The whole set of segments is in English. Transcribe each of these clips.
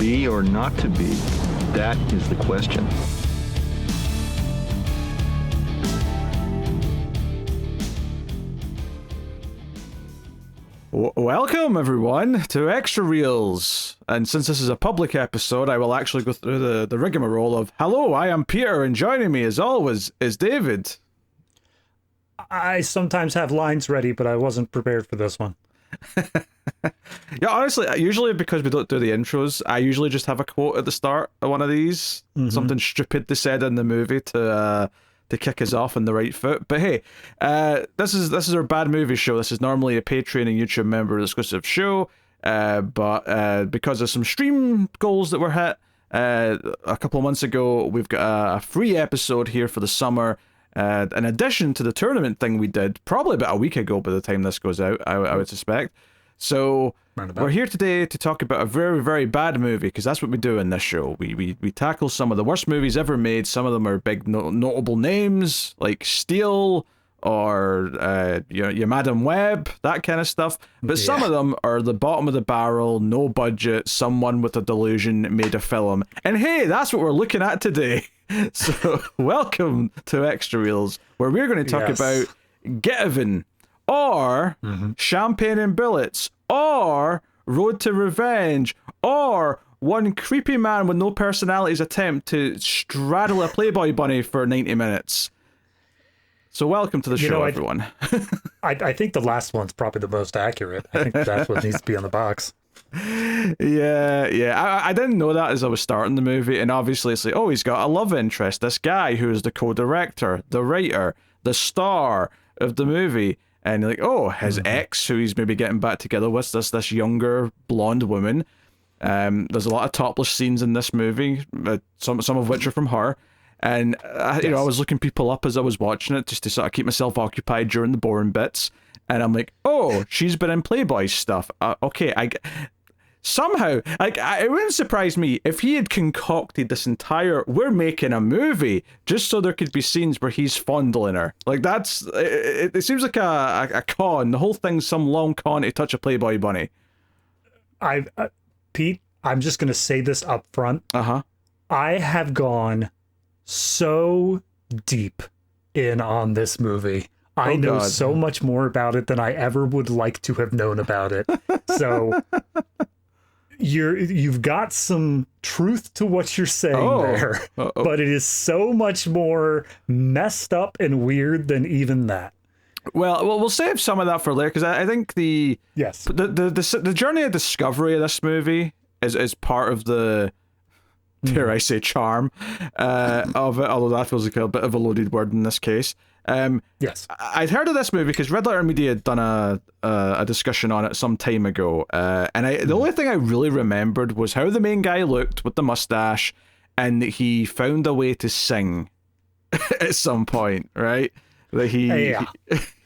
be or not to be? That is the question. Welcome, everyone, to Extra Reels. And since this is a public episode, I will actually go through the rigmarole of, hello, I am Peter, and joining me, as always, is David. I sometimes have lines ready, but I wasn't prepared for this one. Yeah, honestly, usually because we don't do the intros, I usually just have a quote at the start of one of these. Something stupid they said in the movie to kick us off on the right foot. But hey, this is our bad movie show. This is normally a Patreon and YouTube member exclusive show, but because of some stream goals that were hit a couple of months ago, we've got a free episode here for the summer. In addition to the tournament thing we did probably about a week ago by the time this goes out, I would suspect. So we're here today to talk about a very, very bad movie, because that's what we do in this show. We tackle some of the worst movies ever made. Some of them are big notable names like Steel or your Madam Web, that kind of stuff. But some of them are the bottom of the barrel, no budget, someone with a delusion made a film. And hey, that's what we're looking at today. So welcome to Extra Reels, where we're going to talk about GetEven, or Champagne and Bullets, or Road to Revenge, or one creepy man with no personality's attempt to straddle a Playboy bunny for 90 minutes. So welcome to the show, everyone. I think the last one's probably the most accurate. I think that's what needs to be on the box. Yeah. I didn't know that as I was starting the movie, and obviously it's like, oh, he's got a love interest. This guy who is the co-director, the writer, the star of the movie. And you're like, oh, his ex, who he's maybe getting back together with, this younger blonde woman. There's a lot of topless scenes in this movie, some of which are from her. And I was looking people up as I was watching it, just to sort of keep myself occupied during the boring bits. And I'm like, oh, she's been in Playboy stuff. Okay, somehow, it wouldn't surprise me if he had concocted this entire, we're making a movie just so there could be scenes where he's fondling her. Like, it seems like a con. The whole thing's some long con to touch a Playboy bunny. Pete, I'm just going to say this up front. I have gone so deep in on this movie. I know so much more about it than I ever would like to have known about it. So you've got some truth to what you're saying there, but it is so much more messed up and weird than even that. Well, we'll save some of that for later, because I think the journey of discovery of this movie is part of the, dare I say, charm of it, although that feels like a bit of a loaded word in this case. Yes, I'd heard of this movie because Red Letter Media had done a discussion on it some time ago, and the only thing I really remembered was how the main guy looked with the mustache, and he found a way to sing at some point, right? That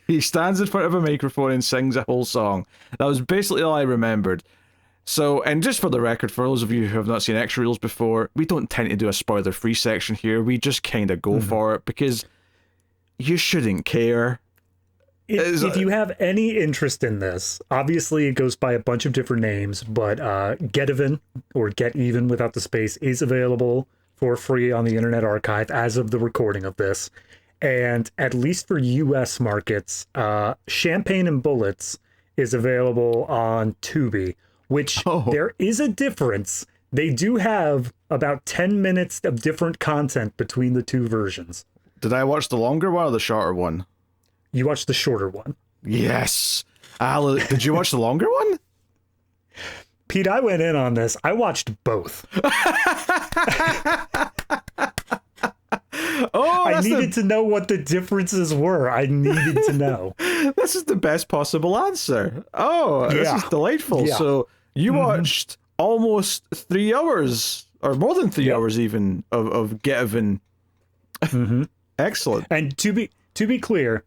he stands in front of a microphone and sings a whole song. That was basically all I remembered. So, and just for the record, for those of you who have not seen Extra Reels before, we don't tend to do a spoiler-free section here. We just kind of go for it, because you shouldn't care. If you have any interest in this, obviously it goes by a bunch of different names, but GetEven, or GetEven without the space, is available for free on the Internet Archive as of the recording of this. And at least for US markets, Champagne and Bullets is available on Tubi, which there is a difference. They do have about 10 minutes of different content between the two versions. Did I watch the longer one or the shorter one? You watched the shorter one. Yes. Did you watch the longer one? Pete, I went in on this. I watched both. I needed to know what the differences were. I needed to know. This is the best possible answer. This is delightful. Yeah. So you watched almost 3 hours, or more than 3 hours even, of GetEven. Excellent. And to be clear,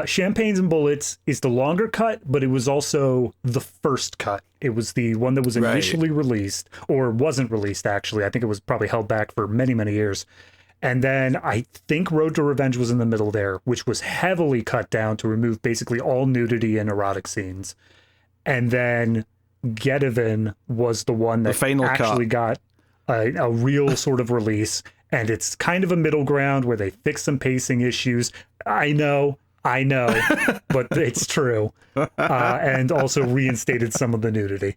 Champagnes and Bullets is the longer cut, but it was also the first cut. It was the one that was initially released, or wasn't released, actually. I think it was probably held back for many, many years. And then I think Road to Revenge was in the middle there, which was heavily cut down to remove basically all nudity and erotic scenes. And then GetEven was the one that final actually cut. got a real sort of release, and it's kind of a middle ground where they fix some pacing issues. I know, but it's true. And also reinstated some of the nudity.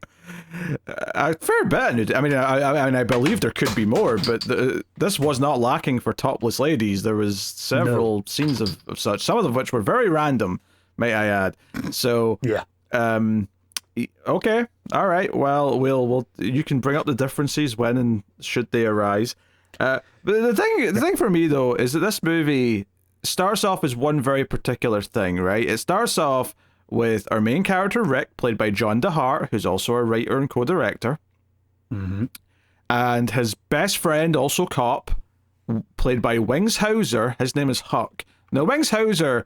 A fair bit. I mean, I believe there could be more, but this was not lacking for topless ladies. There was several scenes of such, some of which were very random, may I add. So yeah. Okay, all right. Well, we'll you can bring up the differences when and should they arise. But the thing for me though is that this movie starts off as one very particular thing, right? It starts off with our main character, Rick, played by John DeHart, who's also a writer and co-director. Mm-hmm. And his best friend, also cop, played by Wings Hauser. His name is Huck. Now, Wings Hauser,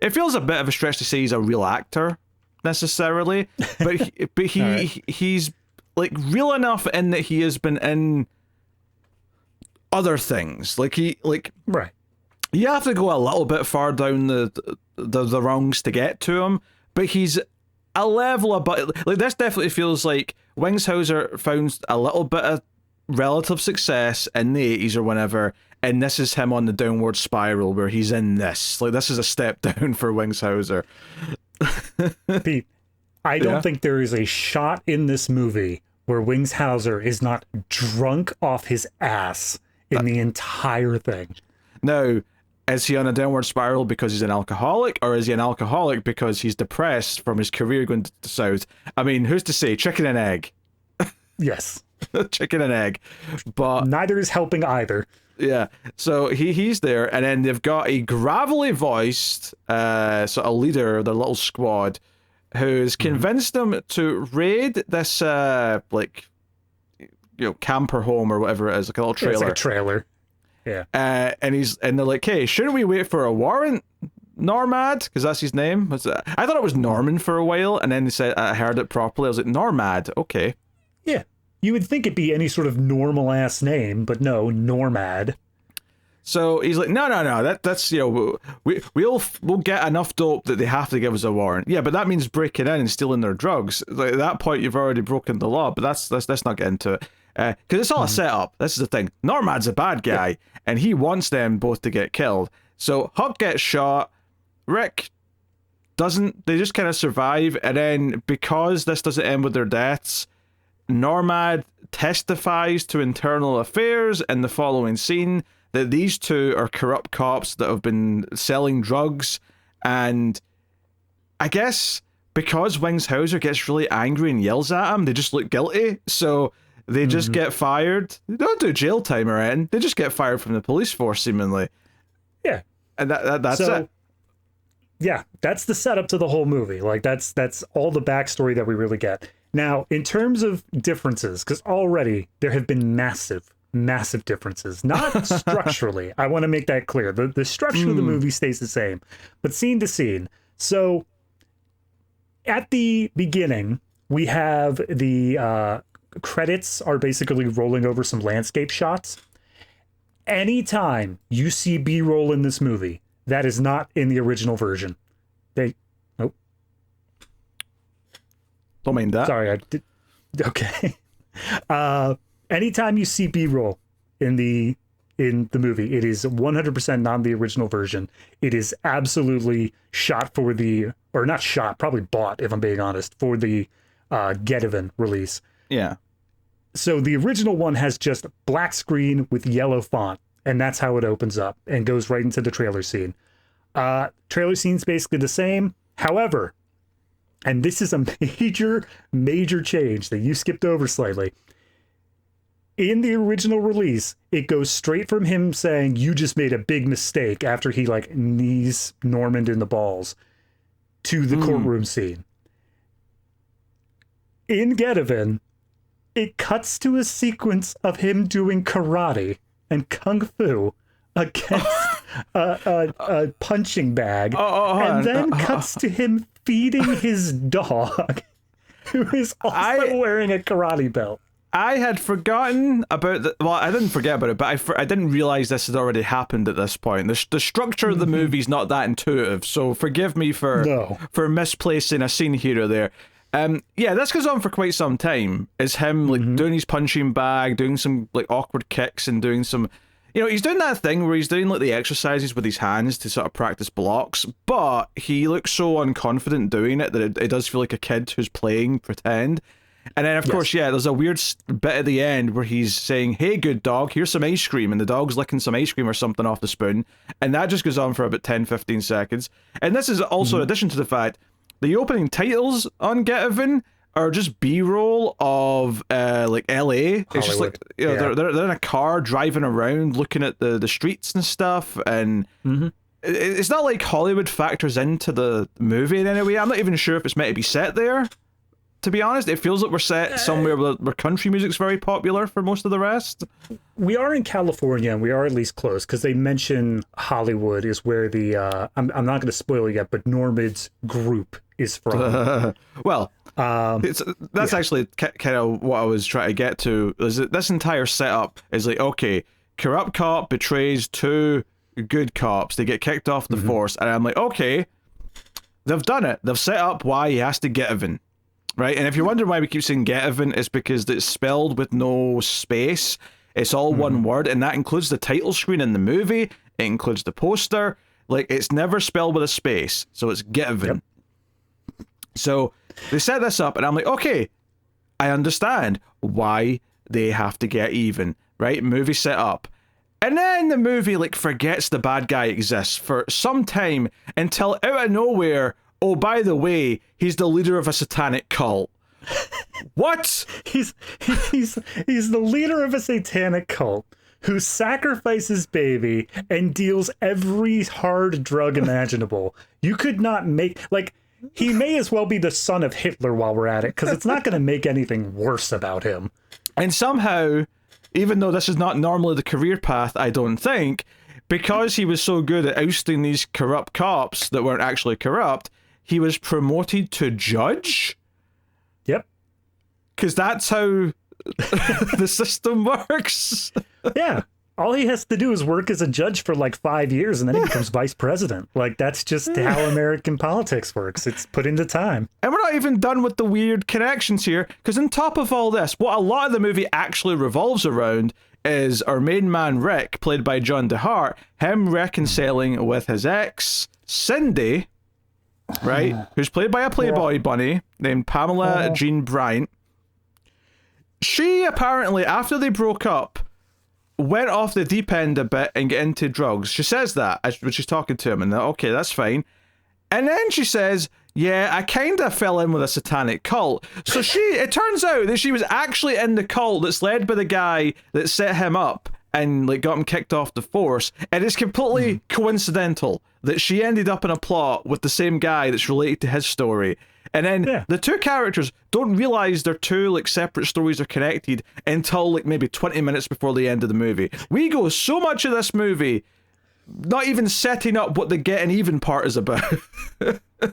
it feels a bit of a stretch to say he's a real actor, necessarily. But he's like real enough in that he has been in other things. Right. You have to go a little bit far down the rungs to get to him, but he's a level above. Like, this definitely feels like Wings Hauser found a little bit of relative success in the 80s or whenever, and this is him on the downward spiral where he's in this. Like, this is a step down for Wings Hauser. Pete, I don't think there is a shot in this movie where Wings Hauser is not drunk off his ass in the entire thing. Now, is he on a downward spiral because he's an alcoholic, or is he an alcoholic because he's depressed from his career going to the south? I mean, who's to say? Chicken and egg. Yes. Chicken and egg. But neither is helping either. Yeah. So he's there, and then they've got a gravelly voiced sort of leader of the little squad who's convinced them to raid this camper home or whatever it is, like a little trailer. It's like a trailer. Yeah. And they're like, hey, shouldn't we wait for a warrant, Normad? Because that's his name. I thought it was Norman for a while, and then they said, I heard it properly. I was like, Normad, okay. Yeah. You would think it'd be any sort of normal ass name, but no, Normad. So he's like, no, that's we'll get enough dope that they have to give us a warrant. Yeah, but that means breaking in and stealing their drugs. Like, at that point, you've already broken the law. But let's not get into it. Because it's all a setup. This is the thing. Normad's a bad guy, and he wants them both to get killed. So Huck gets shot. Rick doesn't. They just kind of survive, and then because this doesn't end with their deaths, Normad testifies to internal affairs in the following scene that these two are corrupt cops that have been selling drugs, and I guess because Wings Hauser gets really angry and yells at him, they just look guilty. So they just get fired. They don't do jail time or anything. They just get fired from the police force, seemingly. Yeah. And that's it. Yeah, that's the setup to the whole movie. Like, that's all the backstory that we really get. Now, in terms of differences, because already there have been massive differences. Not structurally. I want to make that clear. The structure of the movie stays the same, but scene to scene. So, at the beginning, we have the credits are basically rolling over some landscape shots. Anytime you see B-roll in this movie, that is not in the original version. Nope. Don't mind that. Sorry, I did. Okay. Anytime you see B-roll in the movie, it is 100% not the original version. It is absolutely shot for or not shot, probably bought, if I'm being honest, for the GetEven release. Yeah. So the original one has just black screen with yellow font, and that's how it opens up and goes right into the trailer scene. Trailer scene's basically the same. However, and this is a major change that you skipped over slightly. In the original release, it goes straight from him saying, you just made a big mistake after he knees Normand in the balls to the courtroom scene. In GetEven, it cuts to a sequence of him doing karate and kung fu against a punching bag, and then cuts to him feeding his dog, who is also wearing a karate belt. I had forgotten about well, I didn't forget about it, but I didn't realize this had already happened at this point. The structure of the movie's not that intuitive, so forgive me for misplacing a scene here or there. Yeah, this goes on for quite some time. Is him like doing his punching bag, doing some like awkward kicks, and doing some, he's doing that thing where he's doing like the exercises with his hands to sort of practice blocks, but he looks so unconfident doing it that it does feel like a kid who's playing pretend. And then, of course, there's a weird bit at the end where he's saying, "Hey, good dog, here's some ice cream," and the dog's licking some ice cream or something off the spoon, and that just goes on for about 10-15 seconds. And this is also in addition to the fact the opening titles on GetEven are just B-roll of like LA. It's just like they're in a car driving around looking at the streets and stuff, and it's not like Hollywood factors into the movie in any way. I'm not even sure if it's meant to be set there. To be honest, it feels like we're set somewhere where country music's very popular for most of the rest. We are in California, and we are at least close, because they mention Hollywood is where the I'm not going to spoil it yet, but Normid's group is from. That's actually kind of what I was trying to get to. Is that this entire setup is like, okay, corrupt cop betrays two good cops. They get kicked off the force, and I'm like, okay, they've done it. They've set up why he has to get even. Right, and if you're wondering why we keep saying GetEven, it's because it's spelled with no space. It's all one word, and that includes the title screen in the movie. It includes the poster. Like, it's never spelled with a space, so it's GetEven. Yep. So they set this up, and I'm like, okay, I understand why they have to get even. Right, movie set up. And then the movie like forgets the bad guy exists for some time until out of nowhere, oh, by the way, he's the leader of a satanic cult. What? He's the leader of a satanic cult who sacrifices baby and deals every hard drug imaginable. You could not make, like, he may as well be the son of Hitler while we're at it, because it's not going to make anything worse about him. And somehow, even though this is not normally the career path, I don't think, because he was so good at ousting these corrupt cops that weren't actually corrupt, he was promoted to judge? Yep. Because that's how the system works. Yeah. All he has to do is work as a judge for like 5 years, and then he becomes vice president. Like, that's just how American politics works. It's put into time. And we're not even done with the weird connections here, because on top of all this, what a lot of the movie actually revolves around is our main man, Rick, played by John DeHart, him reconciling with his ex, Cindy, right, who's played by a Playboy bunny named Pamela Jean Bryant. She apparently, after they broke up, went off the deep end a bit and get into drugs. She says that when she's talking to him, and okay, that's fine. And then she says, yeah, I kind of fell in with a satanic cult. So it turns out that she was actually in the cult that's led by the guy that set him up and like got him kicked off the force. And it's completely coincidental that she ended up in a plot with the same guy that's related to his story. And then the two characters don't realize their two like separate stories are connected until like maybe 20 minutes before the end of the movie. We go so much of this movie not even setting up what the getting even part is about.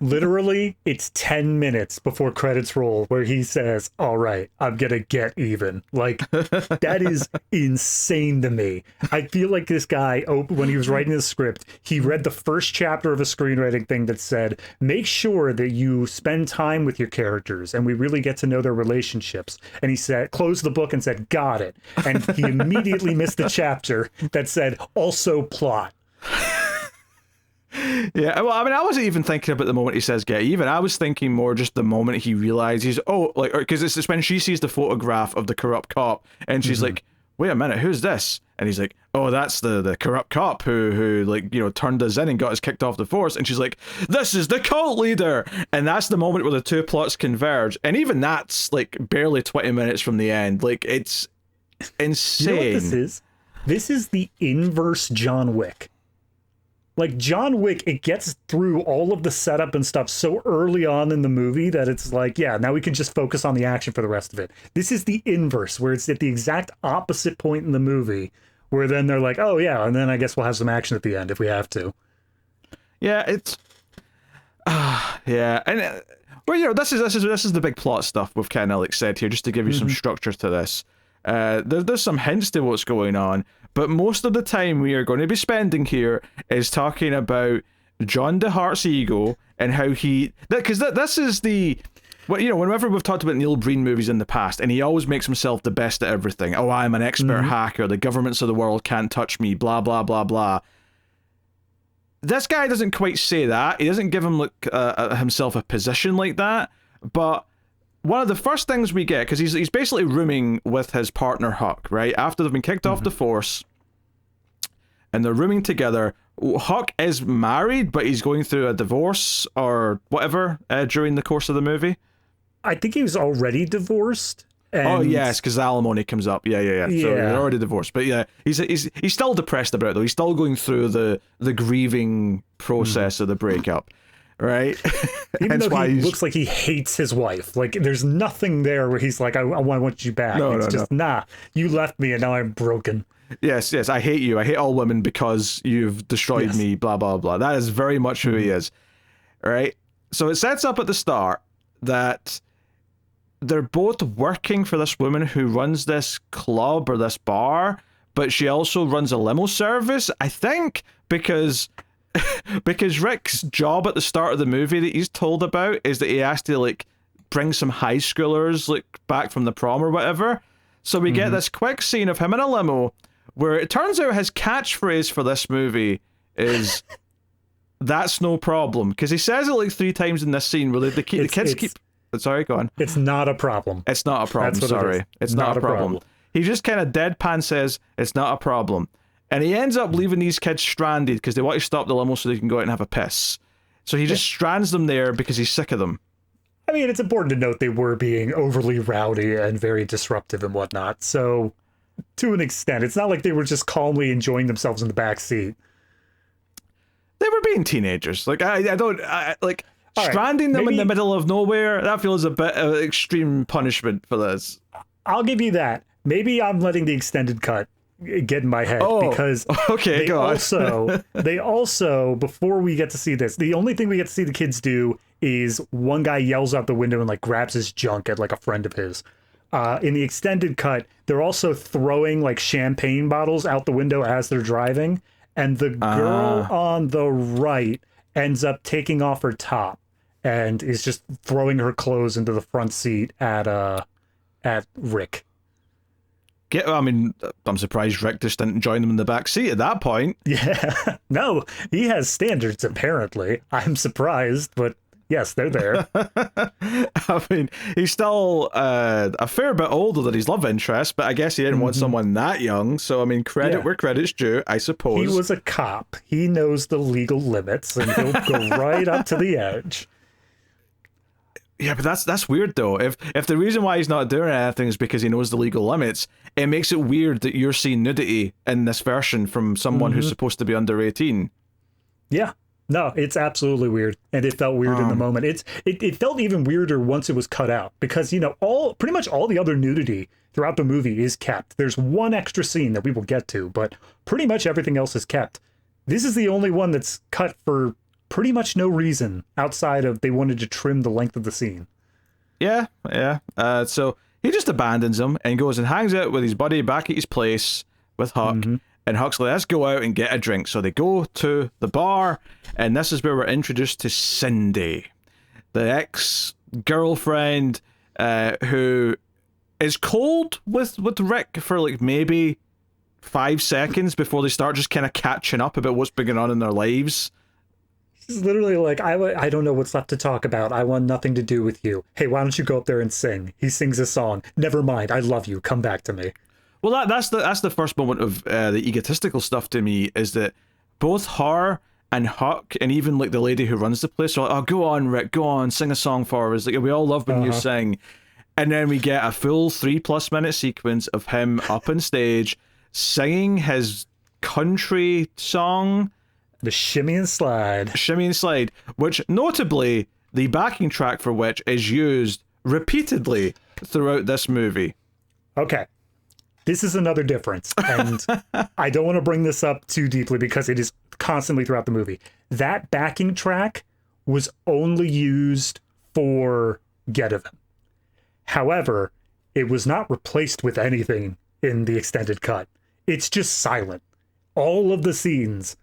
Literally, it's 10 minutes before credits roll where he says, all right, I'm gonna get even. Like, that is insane to me. I feel like this guy, when he was writing the script, he read the first chapter of a screenwriting thing that said, make sure that you spend time with your characters and we really get to know their relationships. And he said, closed the book and said, got it. And he immediately missed the chapter that said, also plot. Yeah, well, I mean, I wasn't even thinking about the moment he says get even. I was thinking more just the moment he realizes, because it's when she sees the photograph of the corrupt cop and she's like, wait a minute, who's this? And he's like, oh, that's the corrupt cop who like, turned us in and got us kicked off the force. And she's like, this is the cult leader. And that's the moment where the two plots converge. And even that's like barely 20 minutes from the end. Like, it's insane. You know what this is? This is the inverse John Wick. Like, John Wick, it gets through all of the setup and stuff so early on in the movie that it's like, yeah, now we can just focus on the action for the rest of it. This is the inverse, where it's at the exact opposite point in the movie, where then they're like, oh, yeah, and then I guess we'll have some action at the end if we have to. Yeah, it's... yeah, and... well, this is the big plot stuff we've kind of like said here, just to give you some structure to this. There's some hints to what's going on, but most of the time we are going to be spending here is talking about John DeHart's ego and how he... Because this is the... Well, whenever we've talked about Neil Breen movies in the past, and he always makes himself the best at everything. Oh, I'm an expert hacker. The governments of the world can't touch me. Blah, blah, blah, blah. This guy doesn't quite say that. He doesn't give himself a position like that. But one of the first things we get, because he's basically rooming with his partner Huck, right? After they've been kicked off the force, and they're rooming together. Huck is married, but he's going through a divorce or whatever during the course of the movie. I think he was already divorced. And... Oh yes, because alimony comes up. Yeah. So they're already divorced, but yeah, he's still depressed about it though. He's still going through the grieving process of the breakup, right? Even though he looks like he hates his wife. Like there's nothing there where he's like, I want you back. It's just nah, you left me and now I'm broken. Yes, I hate you. I hate all women because you've destroyed me, blah, blah, blah. That is very much who he is, right? So it sets up at the start that they're both working for this woman who runs this club or this bar, but she also runs a limo service, I think, because Rick's job at the start of the movie that he's told about is that he has to, like, bring some high schoolers, like, back from the prom or whatever. So we get this quick scene of him in a limo, where it turns out his catchphrase for this movie is "That's no problem," because he says it like 3 times in this scene where the kids keep. Sorry, go on. It's not a problem. It's not a problem. Sorry, it's not a problem. He just kind of deadpan says it's not a problem, and he ends up leaving these kids stranded because they want to stop the limo so they can go out and have a piss. So he just strands them there because he's sick of them. I mean, it's important to note they were being overly rowdy and very disruptive and whatnot. So, to an extent, it's not like they were just calmly enjoying themselves in the back seat. They were being teenagers. Like stranding them in the middle of nowhere. That feels a bit of extreme punishment for this. I'll give you that. Maybe I'm letting the extended cut get in my head because they also before we get to see this, the only thing we get to see the kids do is one guy yells out the window and like grabs his junk at like a friend of his. In the extended cut, they're also throwing like champagne bottles out the window as they're driving, and the girl on the right ends up taking off her top and is just throwing her clothes into the front seat at Rick. I'm surprised Rick just didn't join them in the back seat at that point. Yeah, no, he has standards apparently. I'm surprised, but yes, they're there. I mean, he's still a fair bit older than his love interest, but I guess he didn't want someone that young. So, I mean, credit where credit's due, I suppose. He was a cop. He knows the legal limits, and he'll go right up to the edge. Yeah, but that's weird though. If the reason why he's not doing anything is because he knows the legal limits, it makes it weird that you're seeing nudity in this version from someone who's supposed to be under 18. Yeah. No, it's absolutely weird, and it felt weird in the moment. It felt even weirder once it was cut out because pretty much all the other nudity throughout the movie is kept. There's one extra scene that we will get to, but pretty much everything else is kept. This is the only one that's cut for pretty much no reason outside of they wanted to trim the length of the scene. Yeah. So he just abandons him and goes and hangs out with his buddy back at his place with Huck. And Huck's like, let's go out and get a drink. So they go to the bar, and this is where we're introduced to Cindy, the ex-girlfriend who is cold with Rick for like maybe 5 seconds before they start just kind of catching up about what's been going on in their lives. She's literally like, I don't know what's left to talk about. I want nothing to do with you. Hey, why don't you go up there and sing? He sings a song. Never mind. I love you. Come back to me. Well, that's the first moment of the egotistical stuff to me, is that both her and Huck and even like the lady who runs the place are like, oh, go on, Rick, go on, sing a song for us. Like, we all love when you sing. And then we get a full 3+ minute sequence of him up on stage singing his country song. The Shimmy and Slide. Shimmy and Slide, which notably, the backing track for which is used repeatedly throughout this movie. Okay. This is another difference, and I don't want to bring this up too deeply because it is constantly throughout the movie. That backing track was only used for GetEven. However, it was not replaced with anything in the extended cut. It's just silent. All of the scenes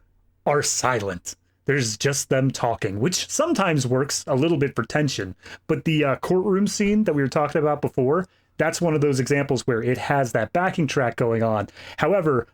are silent. There's just them talking, which sometimes works a little bit for tension. But the courtroom scene that we were talking about before, that's one of those examples where it has that backing track going on. However,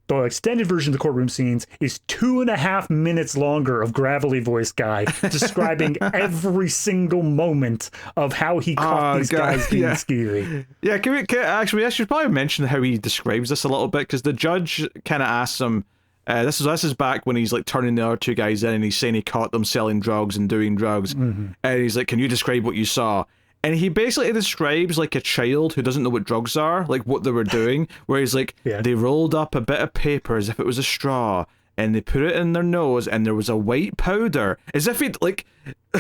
the extended version of the courtroom scenes is 2.5 minutes longer of gravelly voice guy describing every single moment of how he caught these guys being skeevy. Yeah, actually, I should probably mention how he describes this a little bit, because the judge kind of asks him, this is back when he's like turning the other two guys in and he's saying he caught them selling drugs and doing drugs. And he's like, can you describe what you saw? And he basically describes like a child who doesn't know what drugs are, like what they were doing, where he's like, they rolled up a bit of paper as if it was a straw and they put it in their nose and there was a white powder. As if he'd like,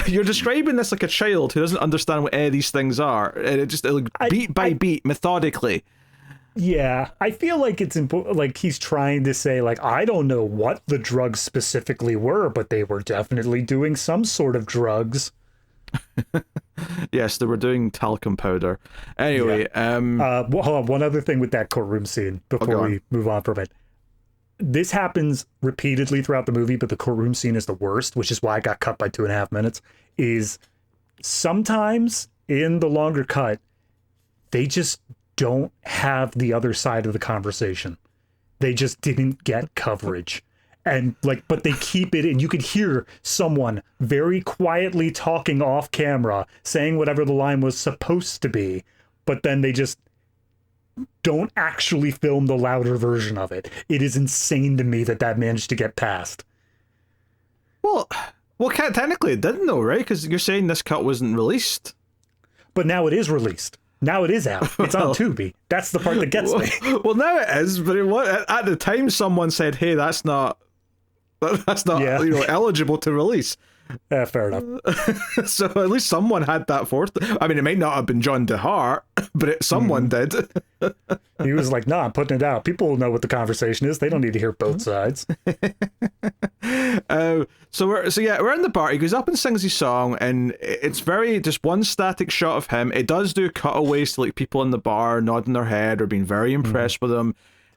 you're describing this like a child who doesn't understand what any of these things are. And it just like, beat by beat, methodically. Yeah, I feel like it's important. Like he's trying to say, like, I don't know what the drugs specifically were, but they were definitely doing some sort of drugs. Yes, they were doing talcum powder. Anyway, hold on. One other thing with that courtroom scene before we move on from it. This happens repeatedly throughout the movie, but the courtroom scene is the worst, which is why I got cut by 2.5 minutes. Is sometimes in the longer cut, they just don't have the other side of the conversation. They just didn't get coverage. And like, but they keep it, and you could hear someone very quietly talking off camera, saying whatever the line was supposed to be, but then they just don't actually film the louder version of it. It is insane to me that managed to get past. Well, technically it didn't though, right? Because you're saying this cut wasn't released. But now it is released. Now it is out. It's on Tubi. That's the part that gets me. Well, now it is, but at the time someone said, hey, that's not eligible to release. Fair enough. So at least someone had that forth. I mean, it might not have been John DeHart, but someone did. He was like, "No, I'm putting it out. People will know what the conversation is. They don't need to hear both sides." So we're in the bar. He goes up and sings his song, and it's very just one static shot of him. It does do cutaways to like people in the bar nodding their head or being very impressed with him,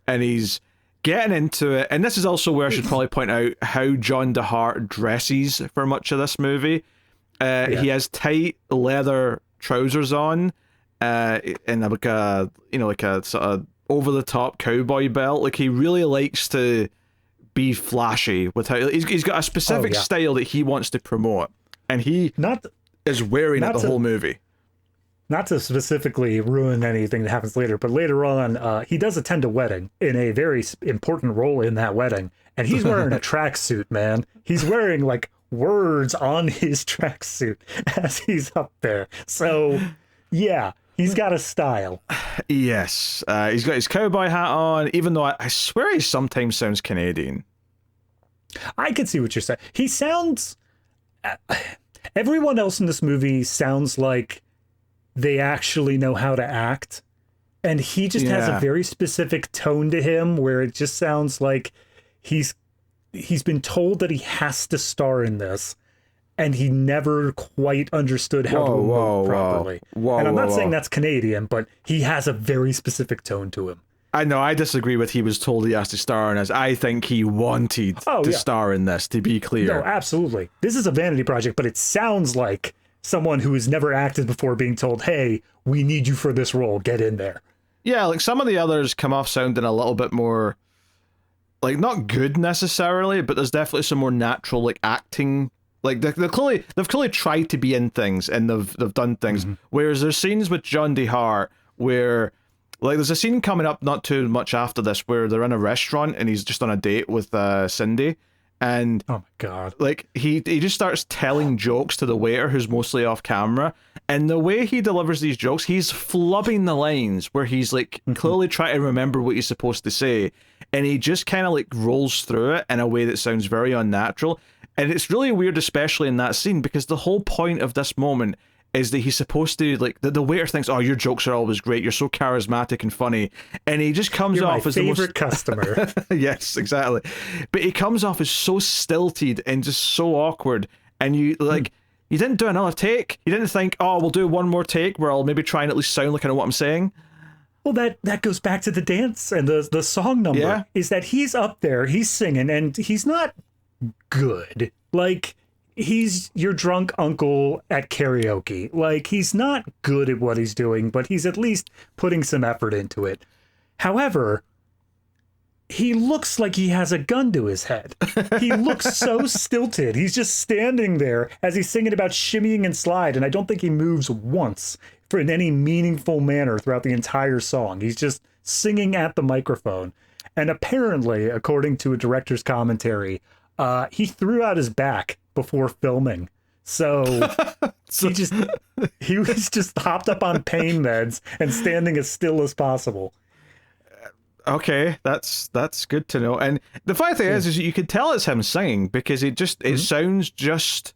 and he's getting into it. And this is also where I should probably point out how John DeHart dresses for much of this movie. He has tight leather trousers on, and like a sort of over the top cowboy belt. Like he really likes to be flashy with how he's got a specific style that he wants to promote, and he is wearing it the whole movie. Not to specifically ruin anything that happens later, but later on, he does attend a wedding in a very important role in that wedding, and he's wearing a tracksuit, man. He's wearing like words on his tracksuit as he's up there. So, yeah, he's got a style. Yes, he's got his cowboy hat on, even though I swear he sometimes sounds Canadian. I can see what you're saying. He sounds... everyone else in this movie sounds like they actually know how to act, and he just has a very specific tone to him where it just sounds like he's been told that he has to star in this, and he never quite understood how to emote properly. And I'm not saying that's Canadian, but he has a very specific tone to him. I know, I disagree with he was told he has to star in this. I think he wanted to star in this, to be clear. No, absolutely. This is a vanity project, but it sounds like someone who has never acted before being told, hey, we need you for this role, get in there. Yeah, like some of the others come off sounding a little bit more, like, not good necessarily, but there's definitely some more natural, like, acting. Like, they've clearly tried to be in things, and they've done things. Whereas there's scenes with John DeHart where, like, there's a scene coming up not too much after this where they're in a restaurant and he's just on a date with Cindy. And oh my god, like he just starts telling jokes to the waiter who's mostly off camera, and the way he delivers these jokes, he's flubbing the lines where he's like clearly trying to remember what he's supposed to say, and he just kind of like rolls through it in a way that sounds very unnatural. And it's really weird, especially in that scene, because the whole point of this moment is that he's supposed to, like, the waiter thinks, oh, your jokes are always great, you're so charismatic and funny, and he just comes off as the most... favorite customer. Yes, exactly. But he comes off as so stilted and just so awkward, and you, like, you didn't do another take? You didn't think, oh, we'll do one more take where I'll maybe try and at least sound like I know what I'm saying? Well, that goes back to the dance and the song number, is that he's up there, he's singing, and he's not good. Like, he's your drunk uncle at karaoke. Like, he's not good at what he's doing, but he's at least putting some effort into it. However, he looks like he has a gun to his head. He looks so stilted. He's just standing there as he's singing about shimmying and slide, and I don't think he moves once for in any meaningful manner throughout the entire song. He's just singing at the microphone. And apparently, according to a director's commentary, he threw out his back before filming. So he was just hopped up on pain meds and standing as still as possible. Okay, that's good to know. And the funny thing is you can tell it's him singing because it sounds just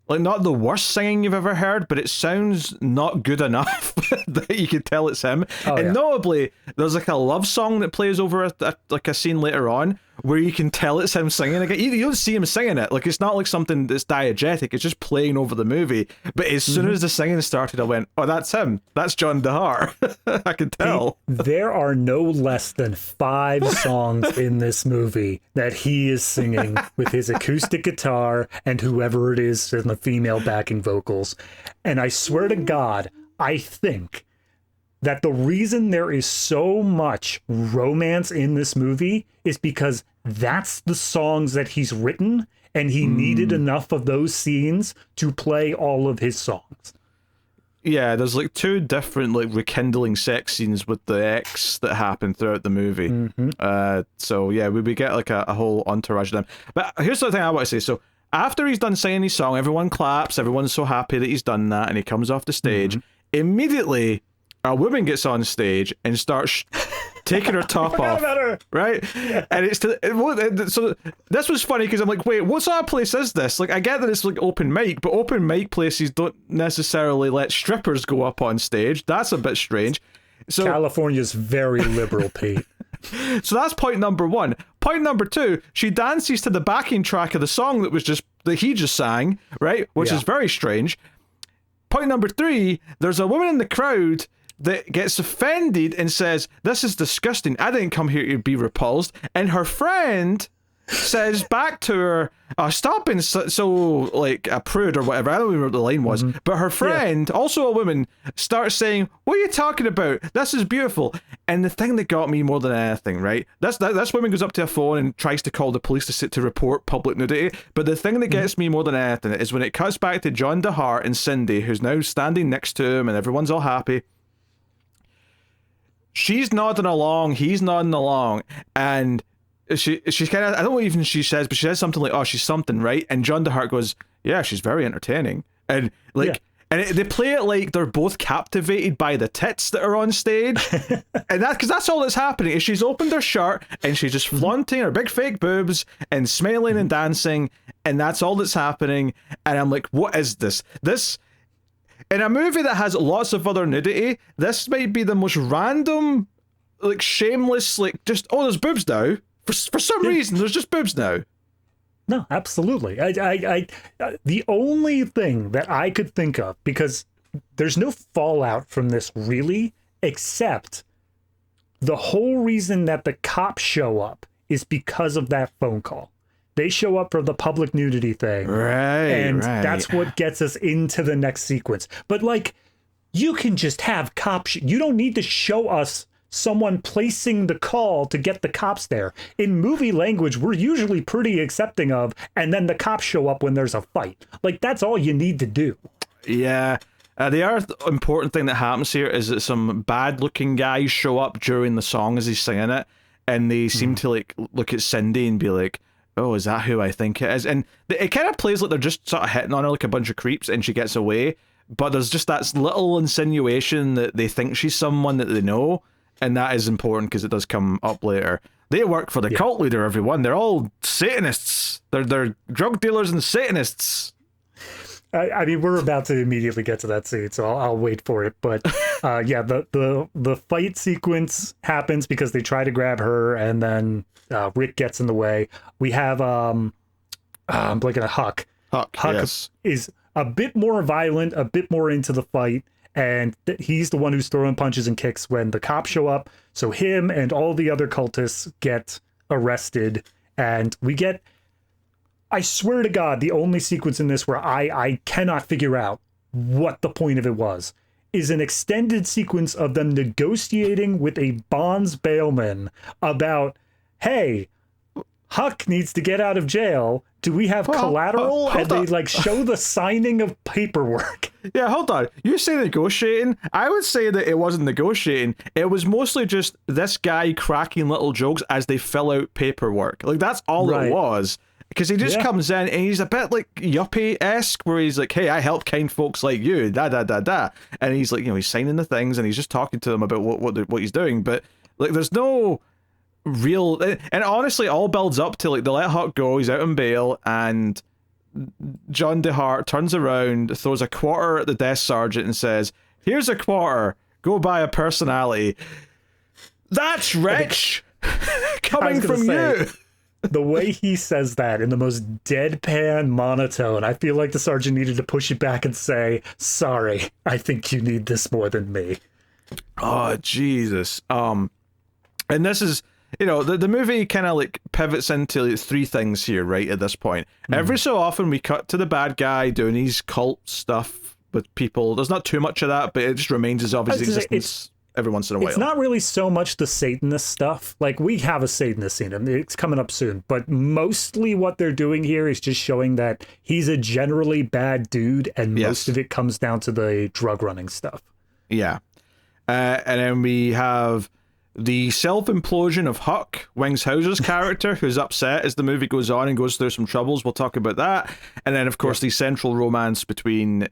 like not the worst singing you've ever heard, but it sounds not good enough that you can tell it's him. And notably, there's like a love song that plays over a scene later on where you can tell it's him singing. Like, you don't see him singing it. Like, it's not like something that's diegetic. It's just playing over the movie. But as soon as the singing started, I went, oh, that's him. That's John DeHart. I can tell. There are no less than 5 songs in this movie that he is singing with his acoustic guitar and whoever it is in the female backing vocals. And I swear to God, I think that the reason there is so much romance in this movie is because that's the songs that he's written, and he needed enough of those scenes to play all of his songs. Yeah, there's like 2 different like rekindling sex scenes with the ex that happen throughout the movie. So yeah, we get like a whole entourage of them. But here's the thing I want to say. So after he's done singing his song, everyone claps, everyone's so happy that he's done that, and he comes off the stage. Immediately, a woman gets on stage and starts taking her top off, right? Yeah. And it's so this was funny because I'm like, wait, what sort of place is this? Like, I get that it's like open mic, but open mic places don't necessarily let strippers go up on stage. That's a bit strange. So California's very liberal, Pete. So that's point number 1. Point number 2, she dances to the backing track of the song that he just sang, right? Which is very strange. Point number 3, there's a woman in the crowd that gets offended and says, "This is disgusting. I didn't come here to be repulsed." And her friend says back to her, "Stop being so like a prude," or whatever. I don't remember what the line was. But her friend, also a woman, starts saying, "What are you talking about? This is beautiful." And the thing that got me more than anything, right? This woman goes up to a phone and tries to call the police to report public nudity. But the thing that gets me more than anything is when it cuts back to John DeHart and Cindy, who's now standing next to him, and everyone's all happy. She's nodding along, he's nodding along, and she's kind of, I don't know what even she says, but she says something like, "Oh, she's something, right?" And John DeHart goes, "Yeah, she's very entertaining." And like, they play it like they're both captivated by the tits that are on stage, and because that's all that's happening is she's opened her shirt and she's just flaunting her big fake boobs and smiling and dancing, and that's all that's happening. And I'm like, what is this? In a movie that has lots of other nudity, this might be the most random, like, shameless, like, just, oh, there's boobs now. For some reason, there's just boobs now. No, absolutely. I the only thing that I could think of, because there's no fallout from this really, except the whole reason that the cops show up is because of that phone call. They show up for the public nudity thing. Right. That's what gets us into the next sequence. But like, you can just have cops. You don't need to show us someone placing the call to get the cops there. In movie language, we're usually pretty accepting of, and then the cops show up when there's a fight. Like, that's all you need to do. Yeah. The other important thing that happens here is that some bad-looking guys show up during the song as he's singing it, and they seem to like look at Cindy and be like, "Oh, is that who I think it is?" And it kind of plays like they're just sort of hitting on her like a bunch of creeps, and she gets away. But there's just that little insinuation that they think she's someone that they know, and that is important because it does come up later. They work for the cult leader, everyone. They're all Satanists. They're drug dealers and Satanists. I mean, we're about to immediately get to that scene, so I'll wait for it. But the fight sequence happens because they try to grab her, and then Rick gets in the way. We have I'm blanking on Huck. Huck yes. is a bit more violent, a bit more into the fight, and he's the one who's throwing punches and kicks when the cops show up. So him and all the other cultists get arrested, and we get I swear to God, the only sequence in this where I cannot figure out what the point of it was is an extended sequence of them negotiating with a bonds bailman about, hey, Huck needs to get out of jail. Do we have collateral? And they like show the signing of paperwork. Yeah, hold on. You say negotiating. I would say that it wasn't negotiating. It was mostly just this guy cracking little jokes as they fill out paperwork. Like, that's all it was. Because he just comes in and he's a bit like yuppie-esque, where he's like, hey, I help kind folks like you, da-da-da-da. And he's like, he's signing the things and he's just talking to them about what he's doing. But, like, there's no real... And honestly, all builds up to, like, they let Huck go, he's out on bail, and John DeHart turns around, throws a quarter at the desk sergeant and says, here's a quarter, go buy a personality. That's rich! Coming from you! The way he says that in the most deadpan monotone, I feel like the sergeant needed to push it back and say, sorry, I think you need this more than me. Oh, Jesus. And this is, the movie kind of like pivots into three things here, right, at this point. Every so often we cut to the bad guy doing his cult stuff with people. There's not too much of that, but it just reminds us of his existence every once in a while. It's not really so much the Satanist stuff. Like, we have a Satanist scene, and it's coming up soon. But mostly what they're doing here is just showing that he's a generally bad dude, and most of it comes down to the drug running stuff. Yeah. And then we have the self-implosion of Huck, Wings Hauser's character, who's upset as the movie goes on and goes through some troubles. We'll talk about that. And then, of course, the central romance between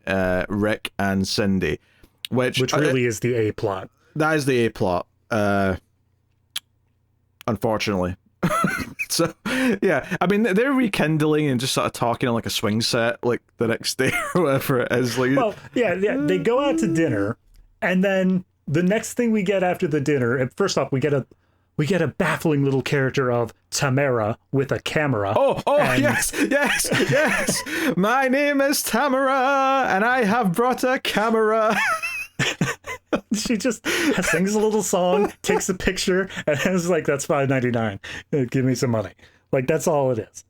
Rick and Cindy. Which really is the A-plot. That is the A-plot, unfortunately. So, yeah, I mean, they're rekindling and just sort of talking on like a swing set, like the next day or whatever it is. Like, well, yeah, they go out to dinner, and then the next thing we get after the dinner, and first off, we get a baffling little character of Tamara with a camera. Yes. My name is Tamara, and I have brought a camera. She just sings a little song, takes a picture, and it's like, that's $5.99. Give me some money. Like, that's all it is.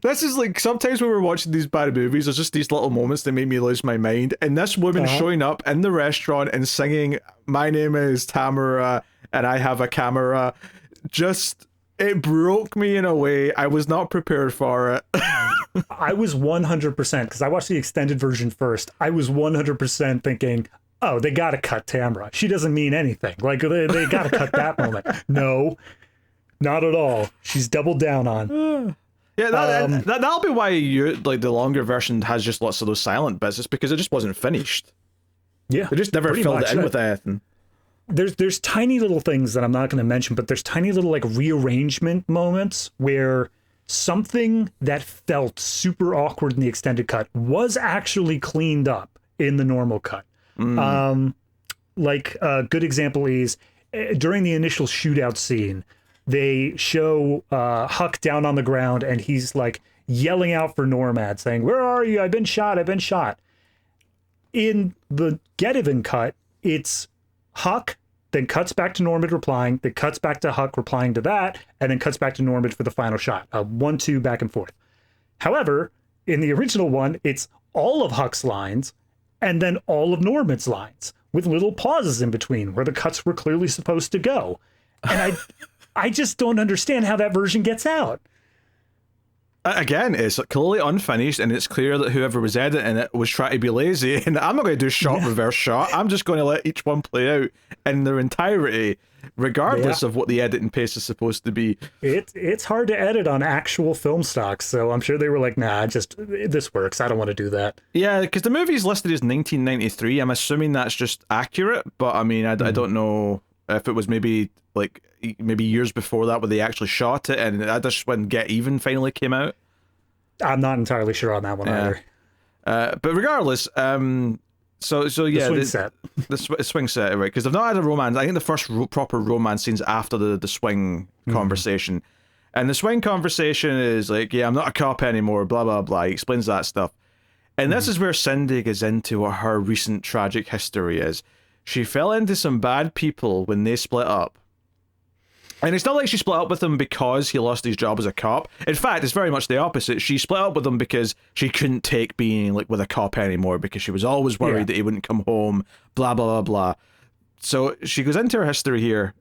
This is like, sometimes when we're watching these bad movies, there's just these little moments that make me lose my mind. And this woman showing up in the restaurant and singing, my name is Tamara, and I have a camera, it broke me in a way. I was not prepared for it. I was 100%, because I watched the extended version first. I was 100% thinking, oh, they got to cut Tamara. She doesn't mean anything. Like, they got to cut that moment. No, not at all. She's doubled down on. Yeah, that'll be why the longer version has just lots of those silent bits. It's because it just wasn't finished. Yeah, they just never filled it in with anything. There's tiny little things that I'm not going to mention, but there's tiny little like rearrangement moments where something that felt super awkward in the extended cut was actually cleaned up in the normal cut. Like a good example is during the initial shootout scene, they show Huck down on the ground and he's like yelling out for Normad saying, "Where are you? I've been shot. I've been shot." In the GetEven cut, it's Huck, then cuts back to Normand replying, then cuts back to Huck replying to that, and then cuts back to Normand for the final shot. 1-2 back and forth. However, in the original one, it's all of Huck's lines and then all of Normand's lines with little pauses in between where the cuts were clearly supposed to go. And I just don't understand how that version gets out. Again, it's clearly unfinished, and it's clear that whoever was editing it was trying to be lazy, and I'm not going to do reverse shot. I'm just going to let each one play out in their entirety, regardless of what the edit and paste is supposed to be. It's hard to edit on actual film stock, so I'm sure they were like, nah, this works. I don't want to do that. Yeah, because the movie's listed as 1993. I'm assuming that's just accurate, but I mean, I don't know if it was maybe years before that where they actually shot it, and that's just when GetEven finally came out. I'm not entirely sure on that one either. But regardless, so yeah, the swing set, right? Because they've not had a romance. I think the first proper romance scene's after the swing conversation, and the swing conversation is like, yeah, I'm not a cop anymore, blah blah blah. He explains that stuff, and this is where Cindy gets into what her recent tragic history is. She fell into some bad people when they split up. And it's not like she split up with him because he lost his job as a cop. In fact, it's very much the opposite. She split up with him because she couldn't take being like with a cop anymore, because she was always worried that he wouldn't come home, blah, blah, blah, blah. So she goes into her history here.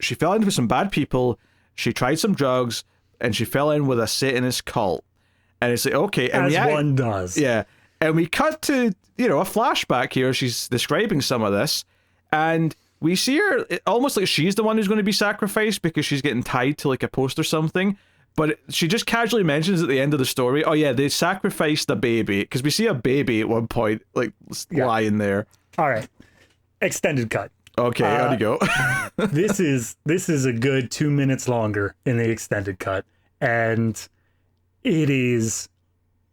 She fell in with some bad people, she tried some drugs, and she fell in with a Satanist cult. And it's like, okay. And as one does. Yeah. And we cut to, a flashback here. She's describing some of this. And we see her almost like she's the one who's going to be sacrificed because she's getting tied to like a post or something. But she just casually mentions at the end of the story, oh yeah, they sacrificed a baby. Because we see a baby at one point, like, lying there. All right. Extended cut. Okay, on you go. This is a good 2 minutes longer in the extended cut. And it is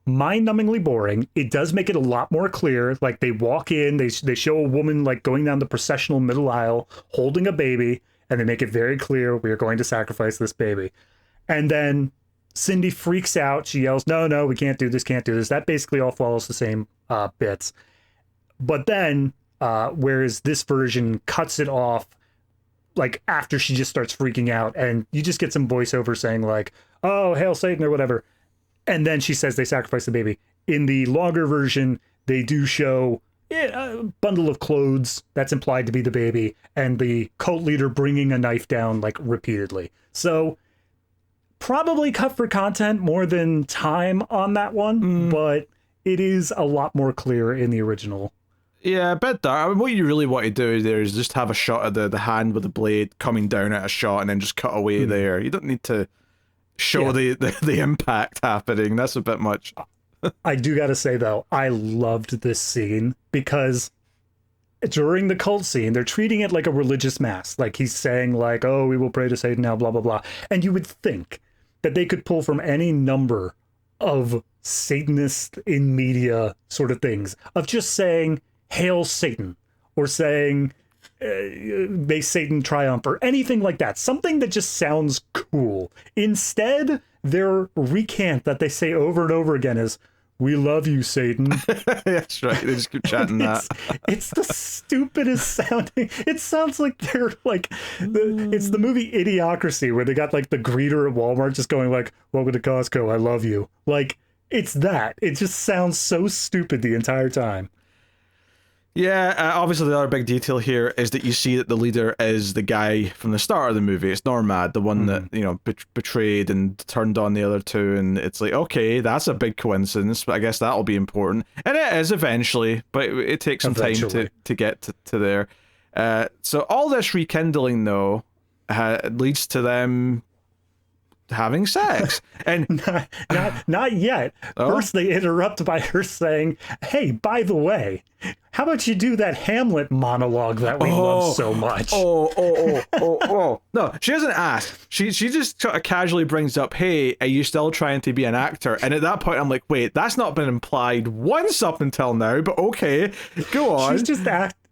mind-numbingly boring. It does make it a lot more clear. Like, they walk in, they show a woman like going down the processional middle aisle holding a baby, and they make it very clear, we are going to sacrifice this baby. And then Cindy freaks out. She yells, no, we can't do this, can't do this. That basically all follows the same bits. But then, whereas this version cuts it off like after she just starts freaking out, and you just get some voiceover saying like, oh, hail Satan or whatever. And then she says they sacrifice the baby. In the longer version, they do show a bundle of clothes that's implied to be the baby, and the cult leader bringing a knife down like repeatedly. So probably cut for content more than time on that one, but it is a lot more clear in the original. Yeah, a bit dark. I mean, what you really want to do there is just have a shot of the hand with the blade coming down at a shot and then just cut away there. You don't need to show the impact happening. That's a bit much. I do gotta say, though, I loved this scene because during the cult scene, they're treating it like a religious mass. Like, he's saying, like, oh, we will pray to Satan now, blah, blah, blah. And you would think that they could pull from any number of Satanist in media sort of things, of just saying, hail Satan, or saying, may Satan triumph, or anything like that. Something that just sounds cool. Instead, their recant that they say over and over again is, we love you, Satan. That's right. They just keep chatting that. It's the stupidest sounding. It sounds like they're like, it's the movie Idiocracy, where they got like the greeter at Walmart just going like, welcome to Costco, I love you. Like, it's that. It just sounds so stupid the entire time. Yeah, obviously the other big detail here is that you see that the leader is the guy from the start of the movie. It's Normad, the one that, betrayed and turned on the other two, and it's like, okay, that's a big coincidence, but I guess that'll be important. And it is eventually, but it takes some time to get to there. So all this rekindling, though, leads to them having sex. And not yet. First they interrupt by her saying, hey, by the way, how about you do that Hamlet monologue that we love so much? No, she doesn't ask. She just sort of casually brings up, hey, are you still trying to be an actor? And at that point I'm like, wait, that's not been implied once up until now, but okay, go on.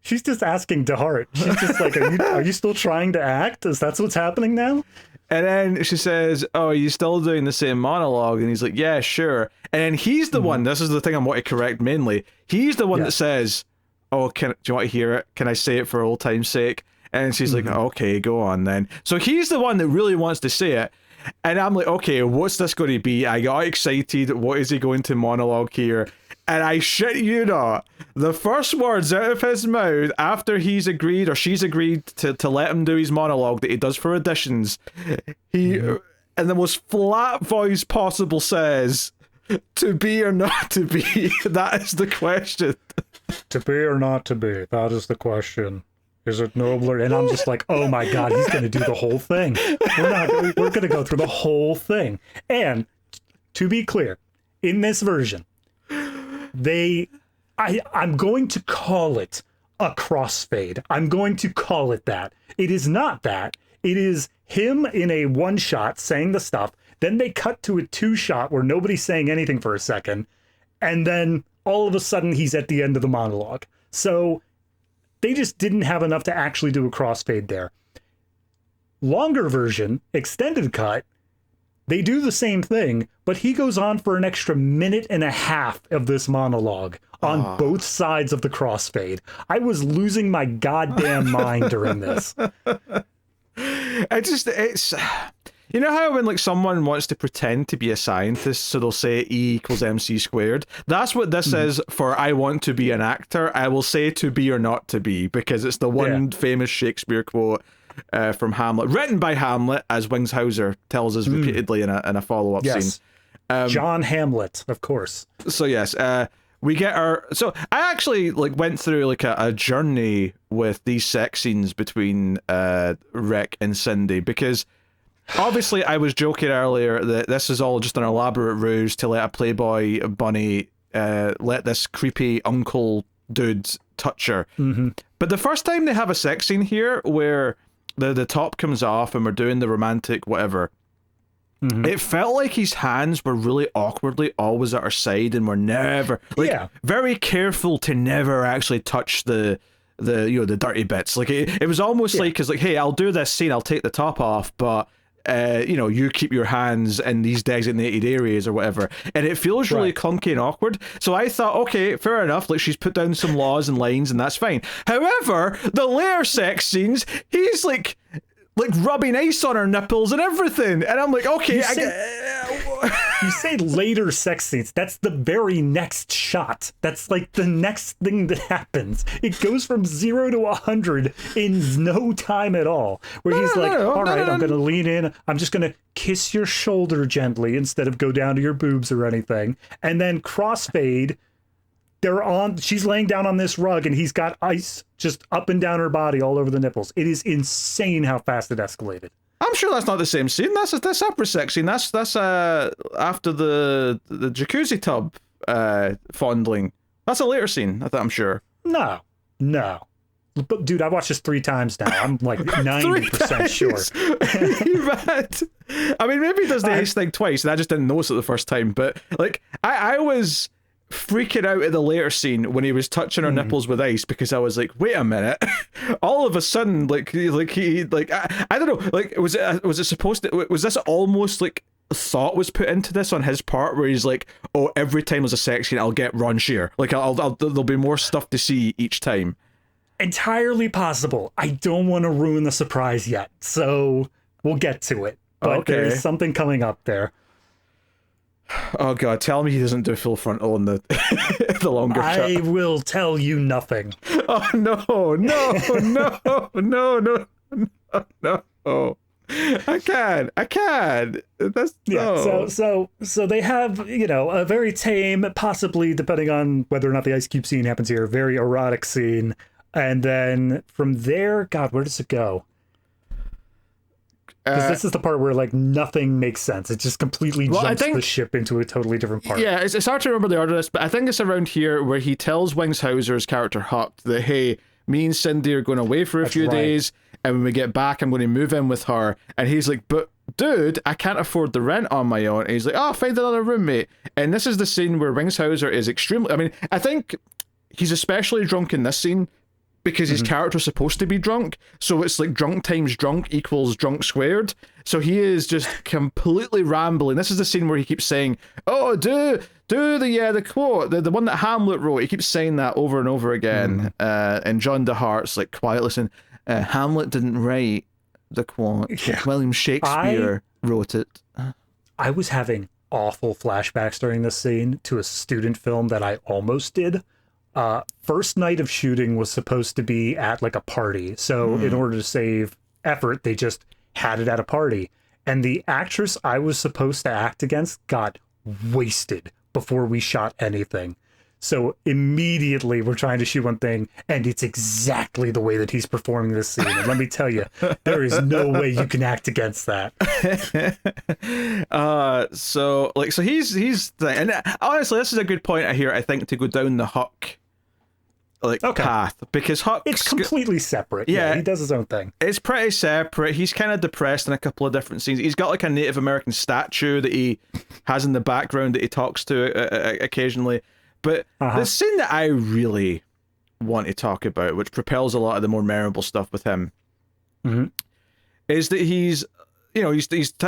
She's just asking to heart. She's just like, are you still trying to act? That's what's happening now? And then she says, oh, are you still doing the same monologue? And he's like, yeah, sure. And then he's the one, this is the thing I want to correct mainly, he's the one that says, oh, do you want to hear it? Can I say it for old time's sake? And she's like, okay, go on then. So he's the one that really wants to say it. And I'm like, okay, what's this going to be? I got excited. What is he going to monologue here? And I shit you not, the first words out of his mouth after he's agreed, or she's agreed to let him do his monologue that he does for auditions, he, in the most flat voice possible, says, to be or not to be, that is the question. To be or not to be, that is the question. Is it nobler? And I'm just like, oh my God, he's going to do the whole thing. We're going to go through the whole thing. And to be clear, in this version, I'm going to call it a crossfade. I'm going to call it that. It is not that. It is him in a one shot saying the stuff. Then they cut to a two shot where nobody's saying anything for a second. And then all of a sudden he's at the end of the monologue. So they just didn't have enough to actually do a crossfade there. Longer version, extended cut, they do the same thing, but he goes on for an extra minute and a half of this monologue on both sides of the crossfade. I was losing my goddamn mind during this. It's you know how when like someone wants to pretend to be a scientist, so they'll say E equals MC squared. That's what this is for. I want to be an actor. I will say to be or not to be, because it's the one famous Shakespeare quote from Hamlet, written by Hamlet, as Wingshauser tells us repeatedly in a follow-up scene. John Hamlet, of course. So yes, we get our. So I actually like went through like a journey with these sex scenes between Rick and Cindy, because obviously I was joking earlier that this is all just an elaborate ruse to let a Playboy bunny let this creepy uncle dude touch her. But the first time they have a sex scene here where the top comes off and we're doing the romantic whatever, it felt like his hands were really awkwardly always at her side and were never very careful to never actually touch the dirty bits. Like it was almost like, it's like, hey, I'll do this scene, I'll take the top off, but you keep your hands in these designated areas or whatever, and it feels really clunky and awkward. So I thought, okay, fair enough, like she's put down some laws and lines and that's fine. However, the later sex scenes, he's like rubbing ice on her nipples and everything, and I'm like, okay, you say later sex scenes, that's the very next shot. That's like the next thing that happens. It goes from 0 to 100 in no time at all, where he's like, all right, I'm gonna lean in, I'm just gonna kiss your shoulder gently instead of go down to your boobs or anything, and then crossfade, she's laying down on this rug and he's got ice just up and down her body all over the nipples. It is insane how fast it escalated. I'm sure that's not the same scene. That's a separate sex scene. That's after the jacuzzi tub fondling. That's a later scene, I'm sure. No. But dude, I watched this 3 times now. I'm like 90% sure. I mean, maybe he does the ice thing twice, and I just didn't notice it the first time. But like, I was freaking out at the later scene when he was touching her nipples with ice, because I was like, wait a minute. All of a sudden, like he I don't know, like was it supposed to, was this almost like thought was put into this on his part, where he's like, oh, every time there's a sex scene I'll get raunchier, like I'll there'll be more stuff to see each time? Entirely possible. I don't want to ruin the surprise yet, so we'll get to it, but there's something coming up there. Oh god, tell me he doesn't do full frontal in the the longer shot. I will tell you nothing. Oh no. I can't. That's no. So they have, a very tame, possibly, depending on whether or not the ice cube scene happens here, very erotic scene. And then from there, god, where does it go? Because this is the part where like nothing makes sense. It just completely jumps the ship into a totally different part. Yeah, it's hard to remember the order of this, but I think it's around here where he tells Wingshauser's character Huck that, hey, me and Cindy are going away for a few days, and when we get back, I'm going to move in with her. And he's like, but dude, I can't afford the rent on my own. And he's like, oh, find another roommate. And this is the scene where Wingshauser is extremely, I mean, I think he's especially drunk in this scene, because his character's supposed to be drunk, so it's like drunk times drunk equals drunk squared. So he is just completely rambling. This is the scene where he keeps saying, oh, do the quote, the one that Hamlet wrote. He keeps saying that over and over again. And John DeHart's like quietly saying, Hamlet didn't write the quote. Yeah. William Shakespeare wrote it. I was having awful flashbacks during this scene to a student film that I almost did. First night of shooting was supposed to be at like a party. So in order to save effort, they just had it at a party. And the actress I was supposed to act against got wasted before we shot anything. So immediately we're trying to shoot one thing, and it's exactly the way that he's performing this scene. And let me tell you, there is no way you can act against that. So he's and honestly, this is a good point here, I think, to go down the Huck path, because Huck, it's completely separate. Yeah, he does his own thing. It's pretty separate. He's kind of depressed in a couple of different scenes. He's got like a Native American statue that he has in the background that he talks to occasionally. But the scene that I really want to talk about, which propels a lot of the more memorable stuff with him, is that he's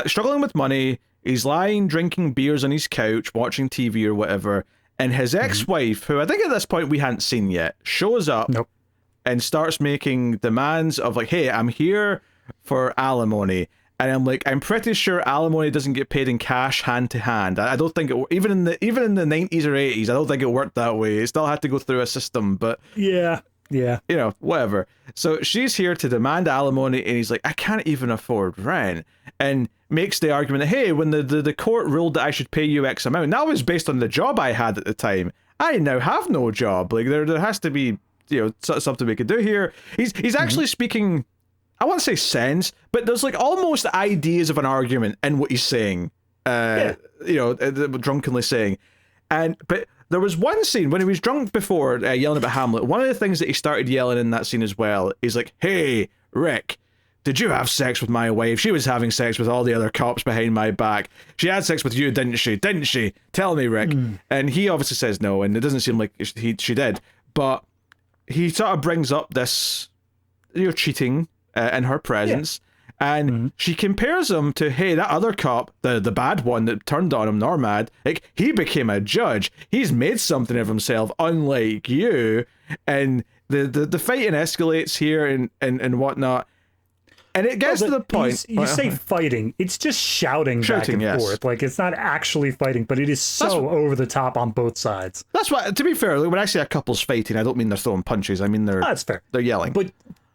struggling with money. He's lying, drinking beers on his couch, watching TV or whatever. And his ex-wife, who I think at this point we hadn't seen yet, shows up and starts making demands of like, hey, I'm here for alimony. And I'm like, I'm pretty sure alimony doesn't get paid in cash, hand to hand. I don't think it, even in the 90s or 80s, I don't think it worked that way. It still had to go through a system, but yeah, whatever. So she's here to demand alimony, and he's like, I can't even afford rent, and makes the argument that, hey, when the court ruled that I should pay you X amount, that was based on the job I had at the time. I now have no job. Like there has to be something we could do here. He's actually speaking, I want to say sense, but there's like almost ideas of an argument in what he's saying. Drunkenly saying, but there was one scene when he was drunk before, yelling about Hamlet. One of the things that he started yelling in that scene as well is like, "Hey, Rick, did you have sex with my wife? She was having sex with all the other cops behind my back. She had sex with you, didn't she? Didn't she? Tell me, Rick." And he obviously says no, and it doesn't seem like she did. But he sort of brings up this, cheating in her presence. Yeah. And she compares him to, hey, that other cop, the bad one that turned on him, Normad, like, he became a judge. He's made something of himself, unlike you. And the fighting escalates here and whatnot. And it gets to the point. You say fighting. It's just shouting back and forth. Like, it's not actually fighting, but it is so over the top on both sides. That's why, to be fair, when I say a couple's fighting, I don't mean they're throwing punches. I mean that's fair. They're yelling.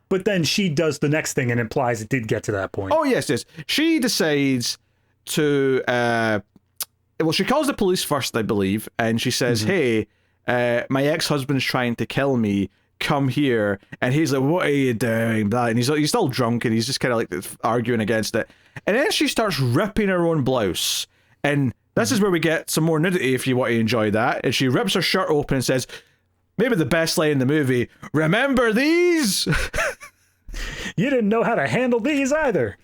But then she does the next thing and implies it did get to that point. Oh, yes. She decides to... she calls the police first, I believe, and she says, hey, my ex-husband's trying to kill me. Come here. And he's like, what are you doing? And he's still drunk, and he's just kind of like arguing against it. And then she starts ripping her own blouse. And this is where we get some more nudity, if you want to enjoy that. And she rips her shirt open and says... maybe the best line in the movie, remember these? You didn't know how to handle these either.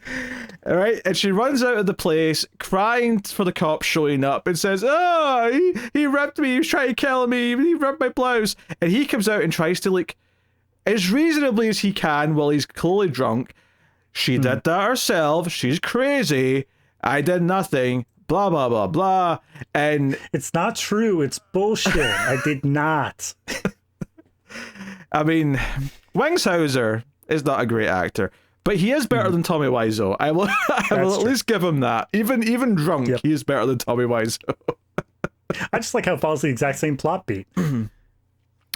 All right, and she runs out of the place, crying for the cops showing up, and says, he ripped me, he was trying to kill me, he ripped my blouse. And he comes out and tries to, like, as reasonably as he can while he's clearly drunk, she did that herself, she's crazy, I did nothing, blah, blah, blah, blah. And it's not true. It's bullshit. I did not. I mean, Wingshauser is not a great actor, but he is better than Tommy Wiseau. I will at least give him that. Even drunk, he is better than Tommy Wiseau. I just like how it follows the exact same plot beat.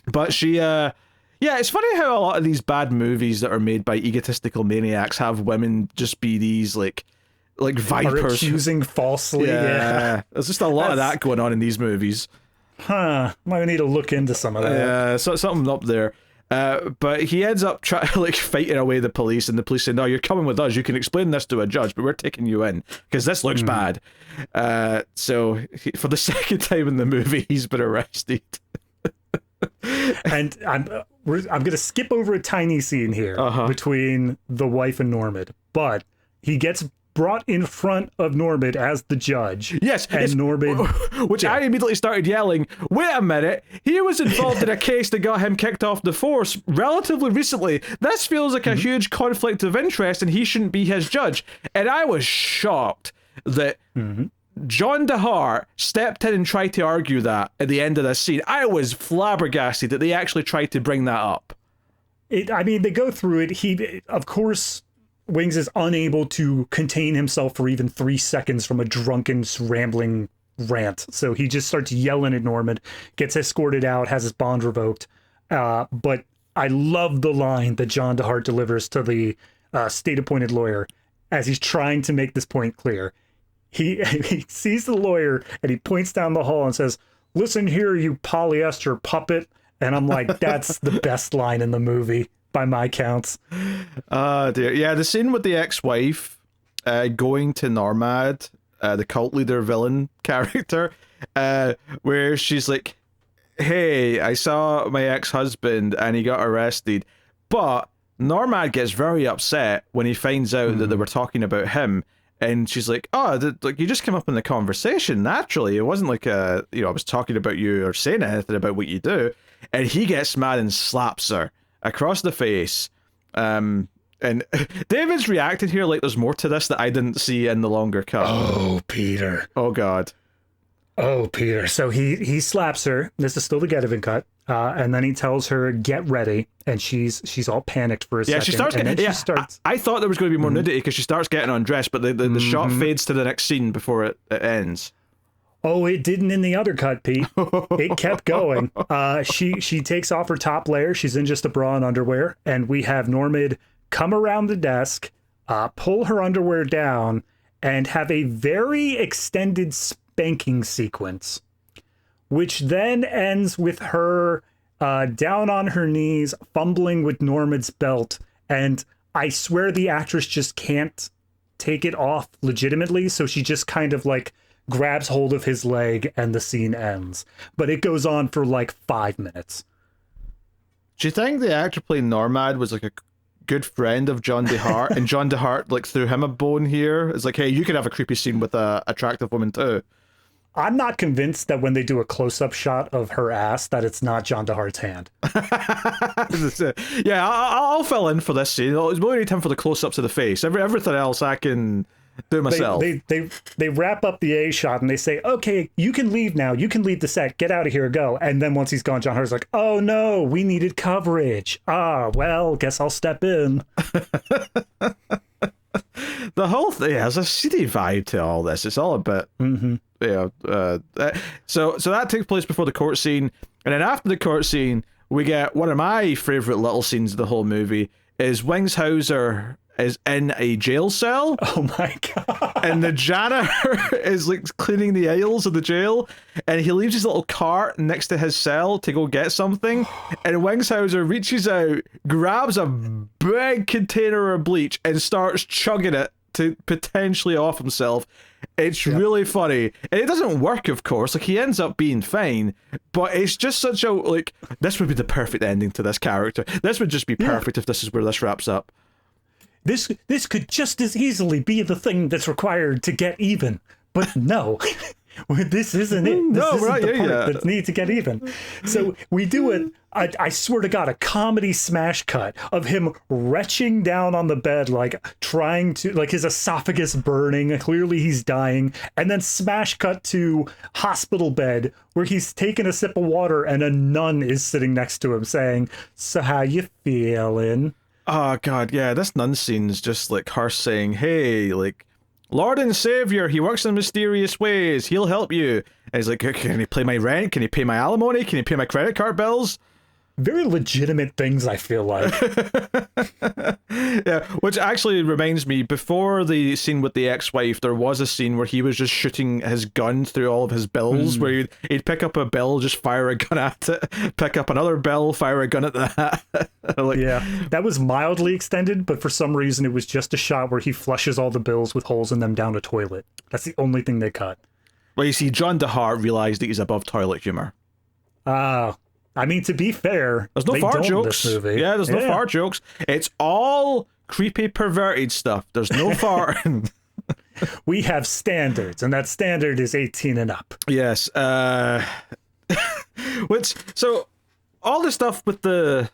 But she, it's funny how a lot of these bad movies that are made by egotistical maniacs have women just be these, like vipers. Accusing falsely. Yeah. There's just a lot of that going on in these movies. Might need to look into some of that. Yeah, so something up there. But he ends up fighting away the police, and the police say, no, you're coming with us. You can explain this to a judge, but we're taking you in because this looks bad. So for the second time in the movie, he's been arrested. And I'm going to skip over a tiny scene here between the wife and Normand, but he gets brought in front of Normand as the judge. Yes. And Normand... Which I immediately started yelling, wait a minute, he was involved in a case that got him kicked off the force relatively recently. This feels like a huge conflict of interest and he shouldn't be his judge. And I was shocked that John DeHart stepped in and tried to argue that at the end of this scene. I was flabbergasted that they actually tried to bring that up. They go through it. He, of course... Wings is unable to contain himself for even 3 seconds from a drunken, rambling rant. So he just starts yelling at Normand, gets escorted out, has his bond revoked. But I love the line that John DeHart delivers to the state-appointed lawyer as he's trying to make this point clear. He sees the lawyer and he points down the hall and says, listen here, you polyester puppet. And I'm like, that's the best line in the movie. By my counts. Dear. Yeah, the scene with the ex-wife going to Normand, the cult leader villain character, where she's like, hey, I saw my ex-husband and he got arrested. But Normand gets very upset when he finds out that they were talking about him. And she's like, you just came up in the conversation naturally. It wasn't like, I was talking about you or saying anything about what you do. And he gets mad and slaps her across the face. And David's reacting here like there's more to this that I didn't see in the longer cut. Oh, Peter. Oh, God. Oh, Peter. So he slaps her. This is still the GetEven cut. And then he tells her, get ready. And she's all panicked for a second. She starts and getting, then she starts. I thought there was going to be more nudity because she starts getting undressed, but the shot fades to the next scene before it ends. Oh, it didn't in the other cut, Pete. It kept going. She takes off her top layer. She's in just a bra and underwear. And we have Normid come around the desk, pull her underwear down, and have a very extended spanking sequence, which then ends with her down on her knees, fumbling with Normid's belt. And I swear the actress just can't take it off legitimately. So she just kind of like grabs hold of his leg and the scene ends. But it goes on for like 5 minutes. Do you think the actor playing Normad was like a good friend of John DeHart, and John DeHart like threw him a bone here? It's like, hey, you could have a creepy scene with a attractive woman too. I'm not convinced that when they do a close-up shot of her ass that it's not John DeHart's hand. Yeah, I'll fill in for this scene. It's really need him for the close-ups of the face. Everything else I can do myself. They wrap up the A shot and they say, okay, you can leave now. You can leave the set. Get out of here. Go. And then once he's gone, John Hart's like, oh no, we needed coverage. Ah, well, guess I'll step in. The whole thing has a seedy vibe to all this. It's all a bit, so that takes place before the court scene, and then after the court scene, we get one of my favorite little scenes of the whole movie. Is Wingshauser is in a jail cell. Oh my god! And the janitor is like cleaning the aisles of the jail, and he leaves his little cart next to his cell to go get something. And Wingshauser reaches out, grabs a big container of bleach, and starts chugging it to potentially off himself. It's really funny. And it doesn't work, of course. Like, he ends up being fine, but it's just such a, like, this would be the perfect ending to this character. This would just be perfect if this is where this wraps up. This could just as easily be the thing that's required to get even, but no, this isn't it. This isn't the part that needs to get even. So we do it. I swear to God, a comedy smash cut of him retching down on the bed, like trying to, like his esophagus burning. Clearly he's dying. And then smash cut to hospital bed where he's taking a sip of water and a nun is sitting next to him saying, "So how you feeling?" Oh god, yeah, this nun scene's just like her saying, hey, like, Lord and Savior, he works in mysterious ways, he'll help you. And he's like, can he pay my rent? Can he pay my alimony? Can he pay my credit card bills? Very legitimate things, I feel like. Yeah, which actually reminds me, before the scene with the ex-wife, there was a scene where he was just shooting his gun through all of his bills, where he'd pick up a bill, just fire a gun at it, pick up another bill, fire a gun at that. Like, yeah, that was mildly extended, but for some reason it was just a shot where he flushes all the bills with holes in them down a toilet. That's the only thing they cut. Well, you see, John DeHart realized that he's above toilet humor. I mean, to be fair, there's no fart jokes. In this movie. Yeah, there's no fart jokes. It's all creepy, perverted stuff. There's no farting. We have standards, and that standard is 18 and up. Yes. So all the stuff with the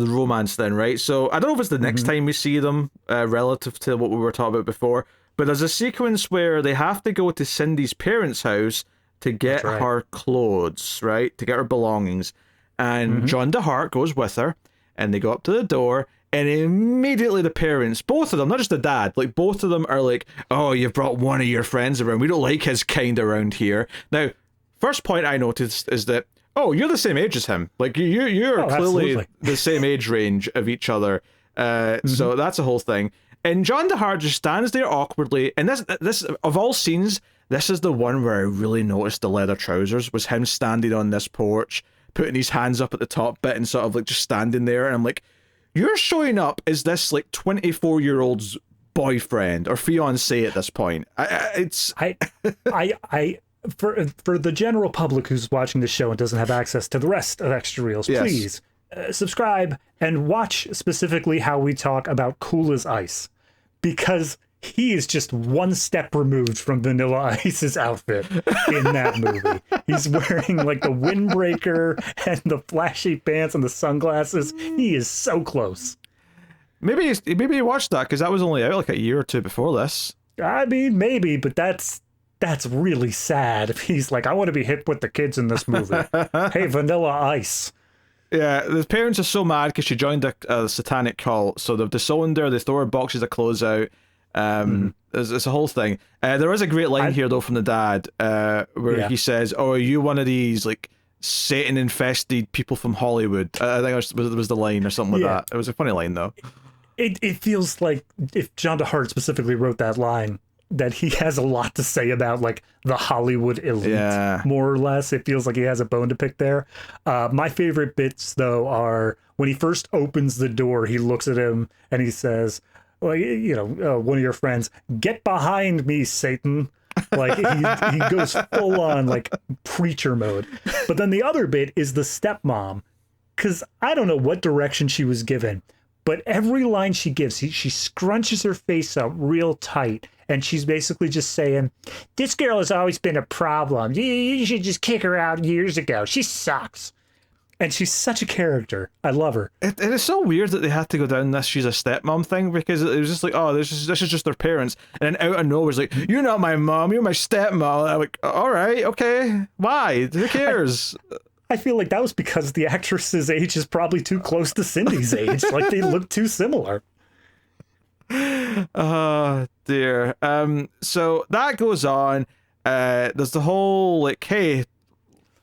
romance then, right? So I don't know if it's the next time we see them relative to what we were talking about before, but there's a sequence where they have to go to Cindy's parents' house to get her clothes, right? To get her belongings. And John DeHart goes with her, and they go up to the door, and immediately the parents, both of them, not just the dad, like both of them are like, oh, you've brought one of your friends around. We don't like his kind around here. Now, first point I noticed is that, oh, you're the same age as him. Like, you're clearly the same age range of each other. So that's a whole thing. And John DeHart just stands there awkwardly, and this of all scenes, this is the one where I really noticed the leather trousers, was him standing on this porch, putting his hands up at the top bit and sort of like just standing there. And I'm like, you're showing up as this like 24-year-old's boyfriend or fiance at this point. For the general public who's watching the show and doesn't have access to the rest of Extra Reels, please subscribe and watch specifically how we talk about Cool as Ice, because he is just one step removed from Vanilla Ice's outfit in that movie. He's wearing like the windbreaker and the flashy pants and the sunglasses. He is so close. Maybe you watched that because that was only out like a year or two before this. I mean, maybe, but that's that's really sad. If he's like, I want to be hip with the kids in this movie. Hey, Vanilla Ice. Yeah, the parents are so mad because she joined a satanic cult, so they've disowned her. They throw her boxes of clothes out. It's a whole thing. There is a great line here though from the dad, where he says, "Oh, are you one of these like Satan infested people from Hollywood?" I think it was the line or something like that. It was a funny line though. It feels like if John DeHart specifically wrote that line, that he has a lot to say about like the Hollywood elite, more or less. It feels like he has a bone to pick there. My favorite bits though are when he first opens the door, he looks at him and he says, well, you know, one of your friends, get behind me, Satan. Like he goes full on like preacher mode. But then the other bit is the stepmom, because I don't know what direction she was given, but every line she gives, she scrunches her face up real tight, and she's basically just saying, this girl has always been a problem. You should just kick her out years ago. She sucks. And she's such a character. I love her. It is so weird that they had to go down this she's a stepmom thing, because it was just like, oh, this is just their parents. And then out of nowhere, it's like, you're not my mom, you're my stepmom. I'm like, all right, okay. Why? Who cares? I feel like that was because the actress's age is probably too close to Cindy's age. Like, they look too similar. Oh, dear. So that goes on. There's the whole, like, hey,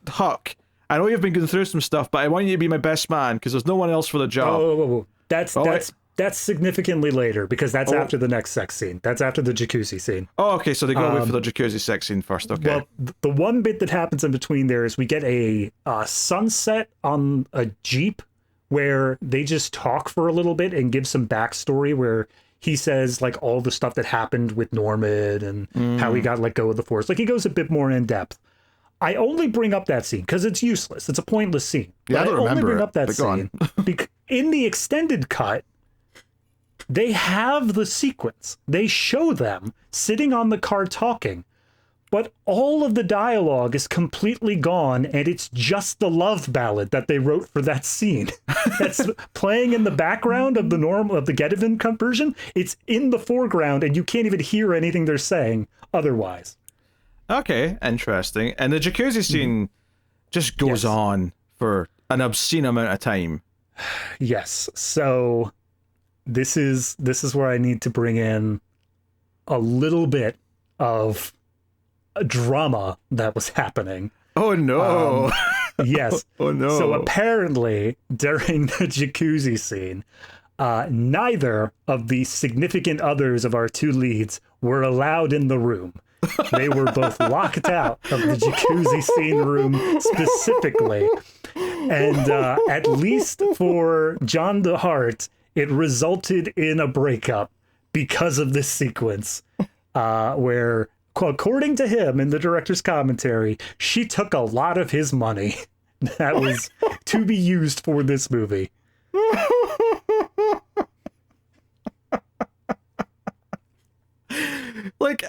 Huck, I know you've been going through some stuff, but I want you to be my best man because there's no one else for the job. Oh. That's significantly later, because that's after the next sex scene. That's after the jacuzzi scene. Oh, okay, so they go away for the jacuzzi sex scene first, okay. Well, the one bit that happens in between there is we get a sunset on a Jeep where they just talk for a little bit and give some backstory where he says, like, all the stuff that happened with Norman and how he got let go of the Force. Like, he goes a bit more in depth. I only bring up that scene because it's useless. It's a pointless scene. Yeah, I don't remember only bring it, up that scene because in the extended cut, they have the sequence. They show them sitting on the car talking, but all of the dialogue is completely gone, and it's just the love ballad that they wrote for that scene. That's playing in the background of the GetEven version. It's in the foreground, and you can't even hear anything they're saying otherwise. Okay, interesting. And the jacuzzi scene just goes on for an obscene amount of time. Yes. So this is where I need to bring in a little bit of drama that was happening. Oh no. Yes. Oh no. So apparently during the jacuzzi scene, neither of the significant others of our two leads were allowed in the room. They were both locked out of the jacuzzi scene room specifically. And at least for John DeHart, it resulted in a breakup because of this sequence where, according to him in the director's commentary, she took a lot of his money that was to be used for this movie. Like,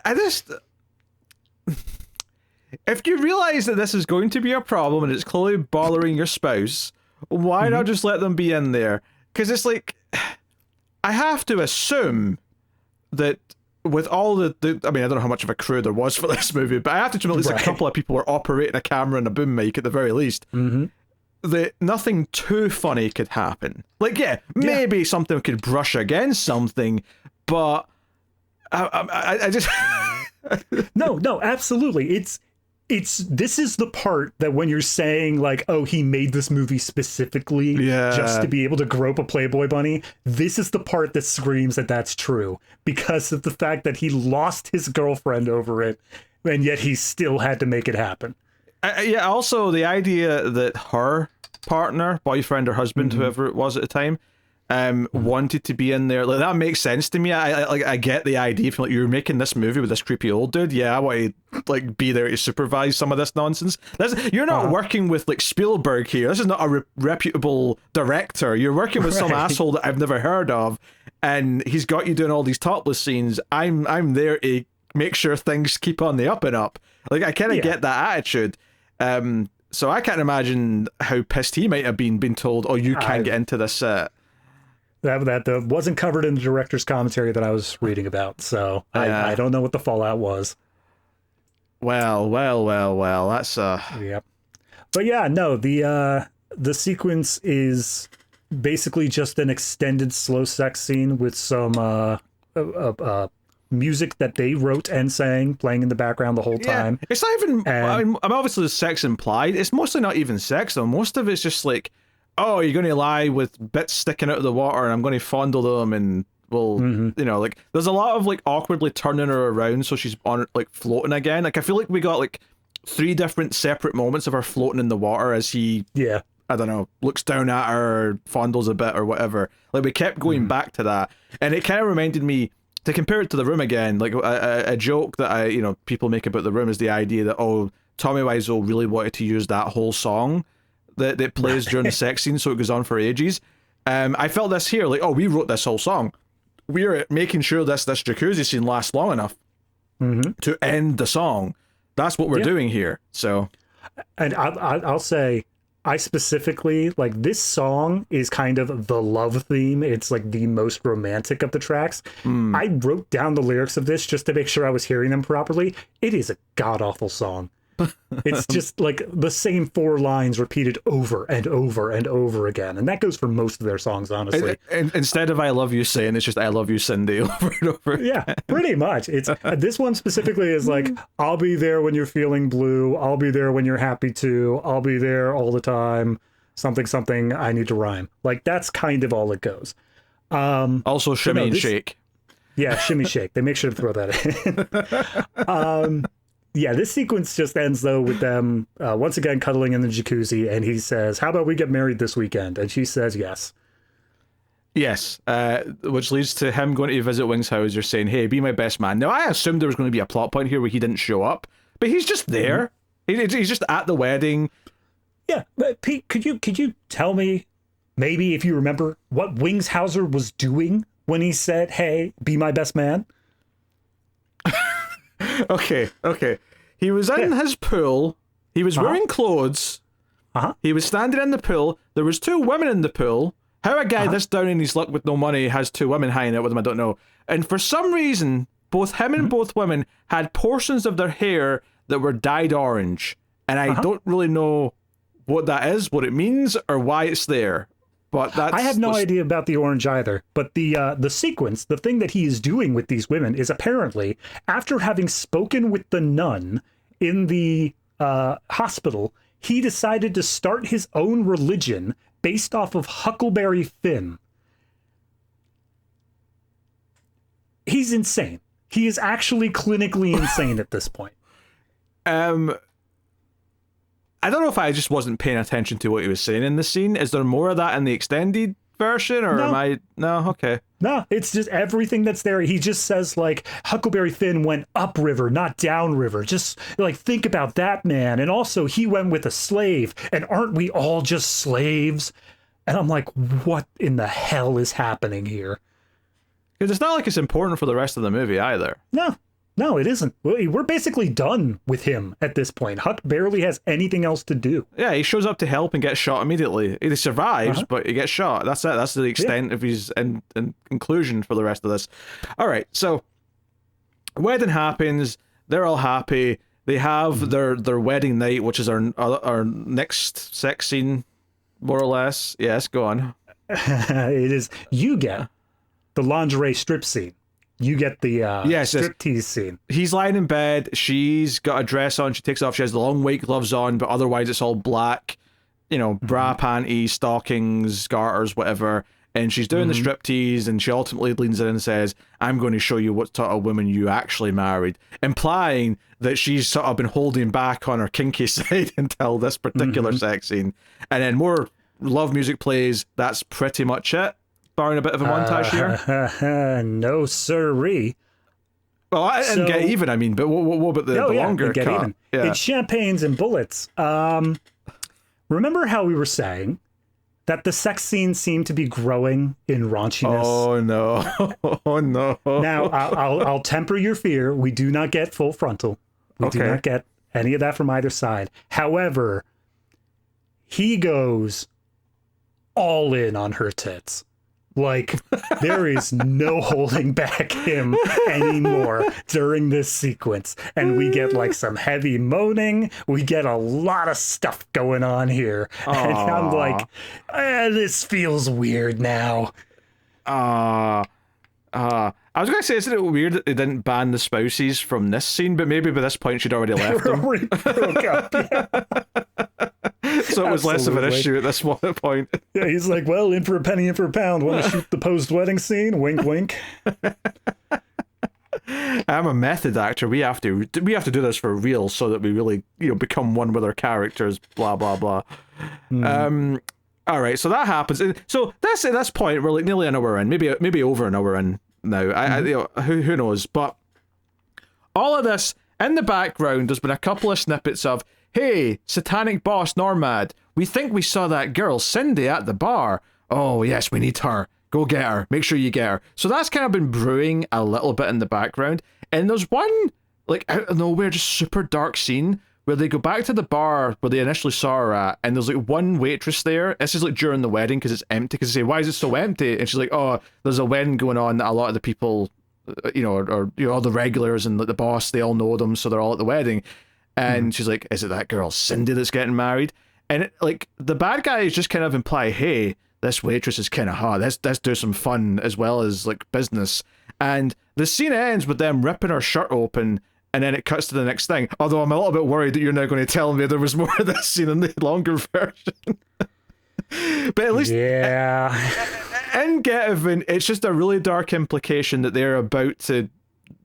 if you realize that this is going to be a problem and it's clearly bothering your spouse, why not just let them be in there? Because it's like, I have to assume that with all the I mean, I don't know how much of a crew there was for this movie, but I have to assume at least a couple of people were operating a camera and a boom mic at the very least. That nothing too funny could happen. Like, maybe something could brush against something, but I just... No, absolutely. This is the part that when you're saying like, oh, he made this movie specifically just to be able to grope a Playboy bunny, this is the part that screams that that's true because of the fact that he lost his girlfriend over it, and yet he still had to make it happen. Also the idea that her partner, boyfriend or husband, whoever it was at the time, wanted to be in there, like, that makes sense to me. I get the idea from, like, you're making this movie with this creepy old dude. Yeah, I want to like be there to supervise some of this nonsense. You're not working with like Spielberg here. This is not a reputable director. You're working with some asshole that I've never heard of, and he's got you doing all these topless scenes. I'm there to make sure things keep on the up and up. Like, I kind of get that attitude. So I can't imagine how pissed he might have been told, oh, you can't get into this set. That wasn't covered in the director's commentary that I was reading about, so I don't know what the fallout was. Well. That's Yep. But yeah, no, the sequence is basically just an extended slow sex scene with some music that they wrote and sang playing in the background the whole time. It's not even. I'm obviously there's sex implied. It's mostly not even sex though. Most of it's just like, oh, you're going to lie with bits sticking out of the water, and I'm going to fondle them, and well, you know, like there's a lot of like awkwardly turning her around so she's on like floating again. Like I feel like we got like 3 different separate moments of her floating in the water as he, I don't know, looks down at her, fondles a bit or whatever. Like we kept going back to that, and it kind of reminded me to compare it to The Room again. Like a joke that people make about The Room is the idea that Tommy Wiseau really wanted to use that whole song that plays during the sex scene, so it goes on for ages. I felt this here, like, we wrote this whole song. We're making sure this jacuzzi scene lasts long enough to end the song. That's what we're doing here. So, and I'll say, I specifically like this song is kind of the love theme. It's like the most romantic of the tracks. I wrote down the lyrics of this just to make sure I was hearing them properly. It is a god awful song. It's just like the same 4 lines repeated over and over and over again, and that goes for most of their songs, honestly. And instead of "I love you" saying, it's just "I love you, Cindy" over and over. Yeah, pretty much. It's this one specifically is like, "I'll be there when you're feeling blue. I'll be there when you're happy too. I'll be there all the time. Something something. I need to rhyme." Like that's kind of all it goes. Also, shimmy and shake. Yeah, shimmy shake. They make sure to throw that in. Yeah, this sequence just ends, though, with them once again cuddling in the jacuzzi, and he says, "How about we get married this weekend?" And she says yes. Yes, which leads to him going to visit Wing's house. You're saying, "Hey, be my best man." Now, I assumed there was going to be a plot point here where he didn't show up, but he's just there. He's just at the wedding. Yeah, but Pete, could you tell me, maybe if you remember, what Wingshauser was doing when he said, "Hey, be my best man"? Okay. He was in his pool. He was wearing clothes. He was standing in the pool. There was 2 women in the pool. How a guy this down in his luck with no money has 2 women hanging out with him, I don't know. And for some reason, both him and both women had portions of their hair that were dyed orange. And I don't really know what that is, what it means, or why it's there. But I have no idea about the orange either. But the sequence, the thing that he is doing with these women is apparently, after having spoken with the nun in the hospital, he decided to start his own religion based off of Huckleberry Finn. He's insane. He is actually clinically insane at this point. I don't know if I just wasn't paying attention to what he was saying in the scene. Is there more of that in the extended version, or am I? No, okay. No, it's just everything that's there. He just says, like, Huckleberry Finn went upriver, not downriver. Just, like, think about that, man. And also, he went with a slave. And aren't we all just slaves? And I'm like, what in the hell is happening here? Because it's not like it's important for the rest of the movie either. No, it isn't. We're basically done with him at this point. Huck barely has anything else to do. Yeah, he shows up to help and gets shot immediately. He survives, but he gets shot. That's it. That's the extent of his inclusion for the rest of this. All right, so wedding happens. They're all happy. They have their wedding night, which is our next sex scene, more or less. Yes, go on. It is. You get the lingerie strip scene. You get the striptease scene. He's lying in bed. She's got a dress on. She takes it off. She has the long white gloves on, but otherwise it's all black. Bra, panties, stockings, garters, whatever. And she's doing the striptease, and she ultimately leans in and says, "I'm going to show you what sort of woman you actually married," implying that she's sort of been holding back on her kinky side until this particular sex scene. And then more love music plays. That's pretty much it. Barring a bit of a montage here? No sirree. Well, I didn't get even, I mean, but what about the longer get cut? Even. Yeah. It's champagnes and bullets. Remember how we were saying that the sex scenes seem to be growing in raunchiness? Oh, no. Oh, no. Now, I'll temper your fear. We do not get full frontal. We do not get any of that from either side. However, he goes all in on her tits. Like, there is no holding back him anymore during this sequence. And we get like some heavy moaning. We get a lot of stuff going on here. Aww. And I'm like, this feels weird now. I was going to say, isn't it weird that they didn't ban the spouses from this scene? But maybe by this point she'd already left them. Already broke up, yeah. So it was less of an Absolutely. issue at this point. Yeah, he's like, well, in for a penny, in for a pound. Want to shoot the post-wedding scene? Wink, wink. I'm a method actor. We have to do this for real, so that we really, become one with our characters. Blah blah blah. All right, so that happens. So that's at this point we're like nearly an hour in, maybe over an hour in now. Who knows? But all of this in the background, there's been a couple of snippets of, hey, satanic boss Normad, we think we saw that girl Cindy at the bar. Oh yes, we need her. Go get her. Make sure you get her. So that's kind of been brewing a little bit in the background. And there's one, like, out of nowhere, just super dark scene where they go back to the bar where they initially saw her at, and there's like one waitress there. This is like during the wedding because it's empty, because they say, why is it so empty? And she's like, oh, there's a wedding going on that a lot of the people, or all the regulars and the boss, they all know them, so they're all at the wedding. And she's like, is it that girl Cindy that's getting married? And the bad guys just kind of imply, hey, this waitress is kind of hot. Let's do some fun as well as like business. And the scene ends with them ripping her shirt open, and then it cuts to the next thing. Although I'm a little bit worried that you're now going to tell me there was more of this scene in the longer version. But at least, yeah, in GetEven, it's just a really dark implication that they're about to,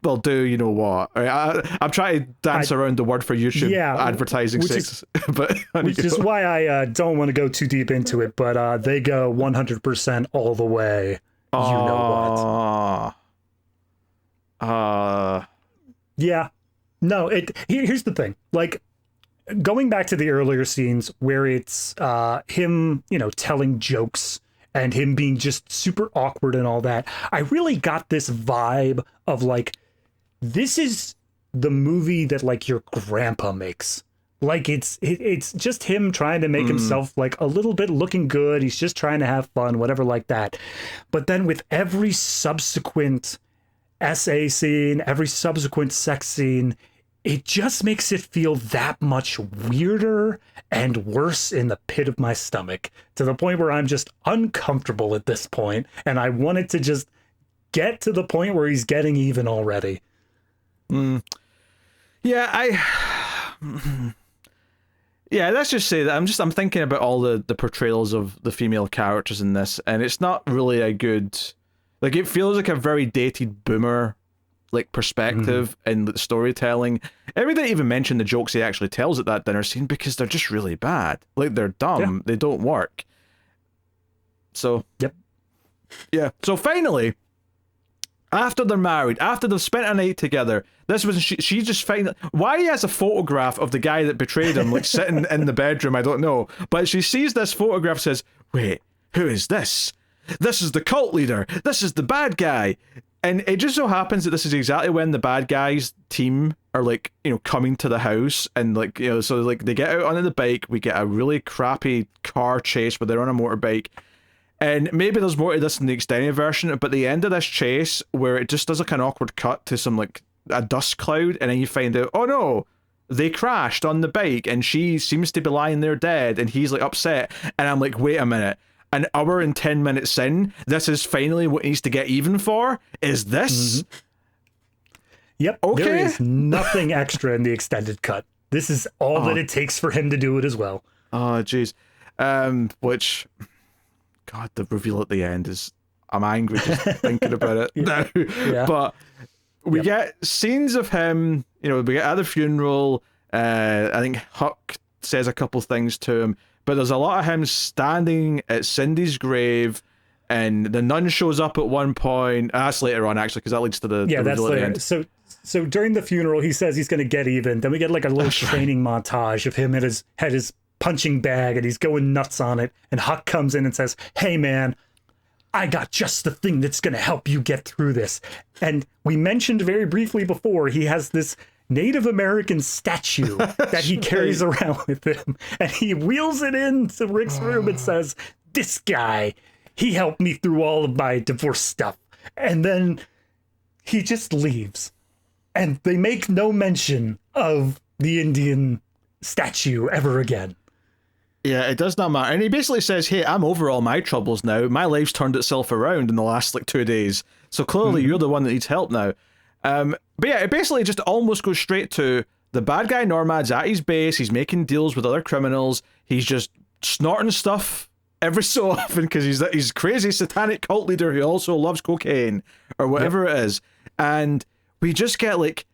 well, do you know what? I'm trying to dance around the word for YouTube advertising sakes, but which is why I don't want to go too deep into it. But they go 100% all the way. You know what? Yeah. No. Here's the thing. Like, going back to the earlier scenes where it's him, telling jokes and him being just super awkward and all that, I really got this vibe of like, this is the movie that like your grandpa makes. Like it's just him trying to make himself like a little bit looking good. He's just trying to have fun, whatever like that. But then with every subsequent SA scene, every subsequent sex scene, it just makes it feel that much weirder and worse in the pit of my stomach, to the point where I'm just uncomfortable at this point, and I want it to just get to the point where he's getting even already. Yeah, let's just say that I'm thinking about all the portrayals of the female characters in this, and it's not really a good, like, it feels like a very dated boomer like perspective in the storytelling. And we didn't even mention the jokes he actually tells at that dinner scene because they're just really bad. Like, they're dumb. They don't work. So yeah. So finally, after they're married, after they've spent a night together, this was she just why he has a photograph of the guy that betrayed him, like sitting in the bedroom, I don't know. But she sees this photograph, says, wait, who is this? This is the cult leader. This is the bad guy. And it just so happens that this is exactly when the bad guys team are like, coming to the house, and like, so like they get out on the bike, we get a really crappy car chase where they're on a motorbike. And maybe there's more to this in the extended version, but the end of this chase where it just does like an awkward cut to some like a dust cloud, and then you find out, oh no, they crashed on the bike and she seems to be lying there dead, and he's like upset. And I'm like, wait a minute, an hour and 10 minutes in, this is finally what he needs to get even for? Is this? Yep. Okay. There is nothing extra in the extended cut. This is all that it takes for him to do it as well. Oh, jeez. Which, God, the reveal at the end is, I'm angry just thinking about it now. Yeah. But we get scenes of him, we get at the funeral. I think Huck says a couple things to him, but there's a lot of him standing at Cindy's grave, and the nun shows up at one point. That's later on, actually, because that leads to the that's later. End. So during the funeral, he says he's going to get even. Then we get like a little training montage of him at his punching bag, and he's going nuts on it. And Huck comes in and says, "Hey, man, I got just the thing that's going to help you get through this." And we mentioned very briefly before, he has this Native American statue that he carries around with him, and he wheels it into Rick's room and says, "This guy, he helped me through all of my divorce stuff. And then he just leaves. And they make no mention of the Indian statue ever again. Yeah, it does not matter. And he basically says, hey, I'm over all my troubles now. My life's turned itself around in the last, 2 days. So clearly you're the one that needs help now. But yeah, it basically just almost goes straight to the bad guy Normad's at his base. He's making deals with other criminals. He's just snorting stuff every so often because he's crazy satanic cult leader who also loves cocaine or whatever it is. And we just get,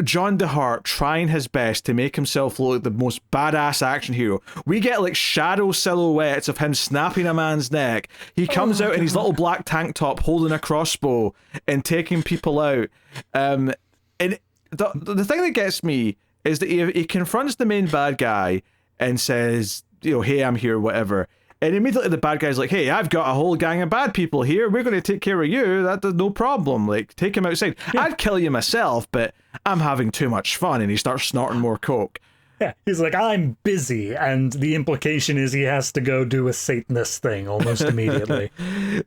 John DeHart trying his best to make himself look like the most badass action hero. We get shadow silhouettes of him snapping a man's neck. He comes out in his little black tank top holding a crossbow and taking people out. And the thing that gets me is that he confronts the main bad guy and says, hey, I'm here, whatever. And immediately the bad guy's like, hey, I've got a whole gang of bad people here. We're going to take care of you. That's no problem. Take him outside. Yeah. I'd kill you myself, but I'm having too much fun. And he starts snorting more coke. Yeah, he's like, I'm busy. And the implication is he has to go do a Satanist thing almost immediately.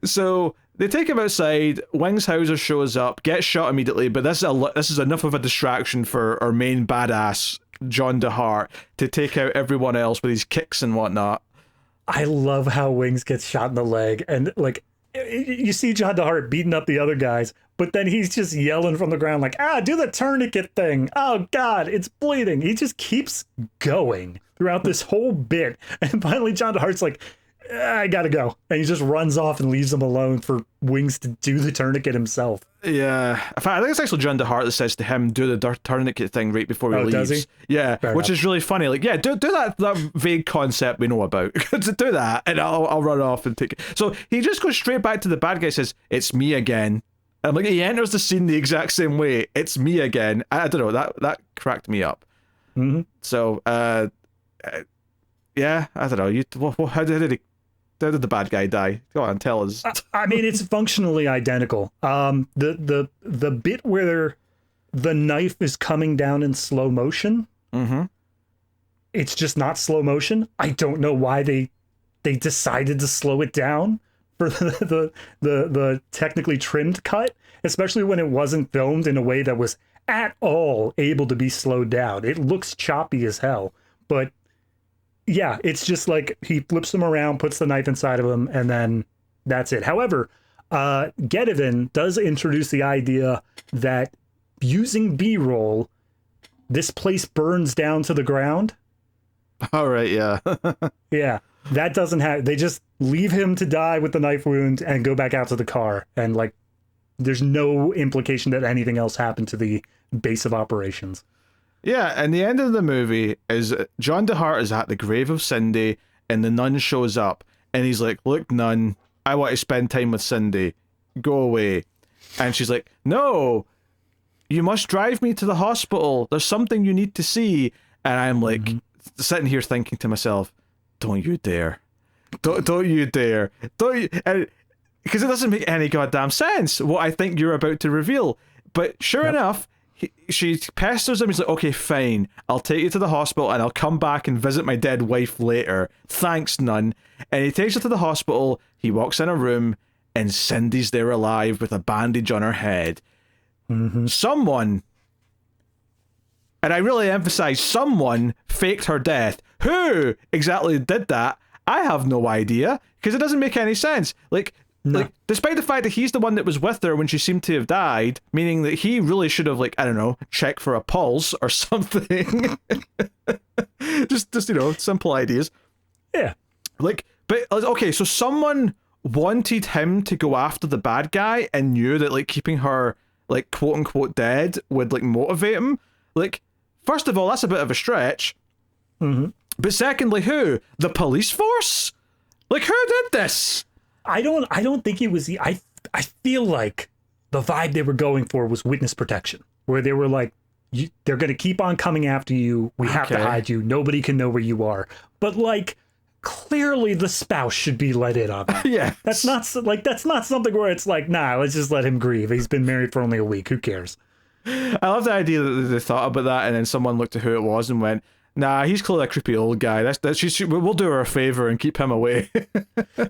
So they take him outside. Wings Hauser shows up, gets shot immediately. But this is enough of a distraction for our main badass, John DeHart, to take out everyone else with his kicks and whatnot. I love how Wings gets shot in the leg, and you see John DeHart beating up the other guys, but then he's just yelling from the ground do the tourniquet thing. Oh God, it's bleeding. He just keeps going throughout this whole bit, and finally John DeHart's like, I gotta go, and he just runs off and leaves him alone for Wings to do the tourniquet himself. Yeah, in fact, I think it's actually John DeHart that says to him, do the tourniquet thing right before he leaves. Does he? Yeah, Fair which enough. is really funny. Do that vague concept we know about. Do that, and I'll run off and take it. So he just goes straight back to the bad guy, says, it's me again. And he enters the scene the exact same way. It's me again. I don't know, that cracked me up. Mm-hmm. So, yeah, I don't know. How did the bad guy die? Go on, tell us. I mean, it's functionally identical. The bit where the knife is coming down in slow motion, it's just not slow motion. I don't know why they decided to slow it down for the technically trimmed cut, especially when it wasn't filmed in a way that was at all able to be slowed down. It looks choppy as hell, but yeah, it's just he flips him around, puts the knife inside of him, and then that's it. However, GetEven does introduce the idea that using B-roll, this place burns down to the ground. All right, yeah. Yeah, that doesn't have... They just leave him to die with the knife wound and go back out to the car. And, there's no implication that anything else happened to the base of operations. Yeah, and the end of the movie is John DeHart is at the grave of Cindy, and the nun shows up, and he's like, look, nun, I want to spend time with Cindy. Go away. And she's like, no, you must drive me to the hospital. There's something you need to see. And I'm sitting here thinking to myself, don't you dare. Don't you dare. Don't you... Because it doesn't make any goddamn sense what I think you're about to reveal. But sure enough... She pesters him. He's like, okay, fine. I'll take you to the hospital and I'll come back and visit my dead wife later. Thanks, nun. And he takes her to the hospital. He walks in a room and Cindy's there alive with a bandage on her head. Someone, and I really emphasize, someone faked her death. Who exactly did that? I have no idea because it doesn't make any sense. Despite the fact that he's the one that was with her when she seemed to have died, meaning that he really should have, I don't know, checked for a pulse or something. just simple ideas. Yeah. Okay, so someone wanted him to go after the bad guy and knew that, keeping her, quote unquote dead would, motivate him. First of all, that's a bit of a stretch. But secondly, who? The police force? Who did this? I don't think it was... I feel like the vibe they were going for was witness protection, where they were they're going to keep on coming after you. We have to hide you. Nobody can know where you are. But clearly the spouse should be let in on that. Yeah. That's not something where it's nah, let's just let him grieve. He's been married for only a week. Who cares? I love the idea that they thought about that and then someone looked at who it was and went, Nah, he's clearly a creepy old guy. We'll do her a favor and keep him away.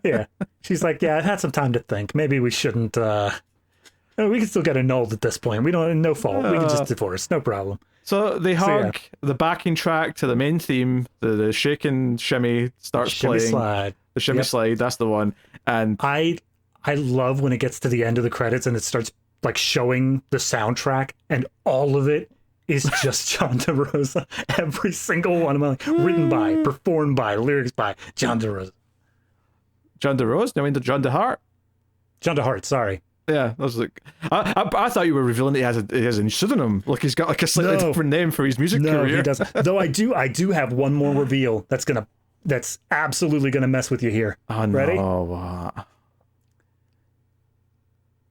Yeah. She's like, yeah, I've had some time to think. Maybe we shouldn't, we can still get annulled at this point. We don't, no fault. We can just divorce. No problem. So they hug, yeah. the backing track to the main theme, the shake and shimmy starts Shimmy playing. slide. The shimmy slide, that's the one. And I love when it gets to the end of the credits and it starts like showing the soundtrack and all of it is just John DeRosa. Every single one of them, like, written by, performed by, lyrics by John DeRosa. John DeRose? I mean, John DeHart? John DeHart, sorry. Yeah, that was like I thought you were revealing that he has a pseudonym, like he's got like a slightly different name for his music career. No, he doesn't. Though I do have one more reveal that's absolutely gonna mess with you here. Oh no! Ready?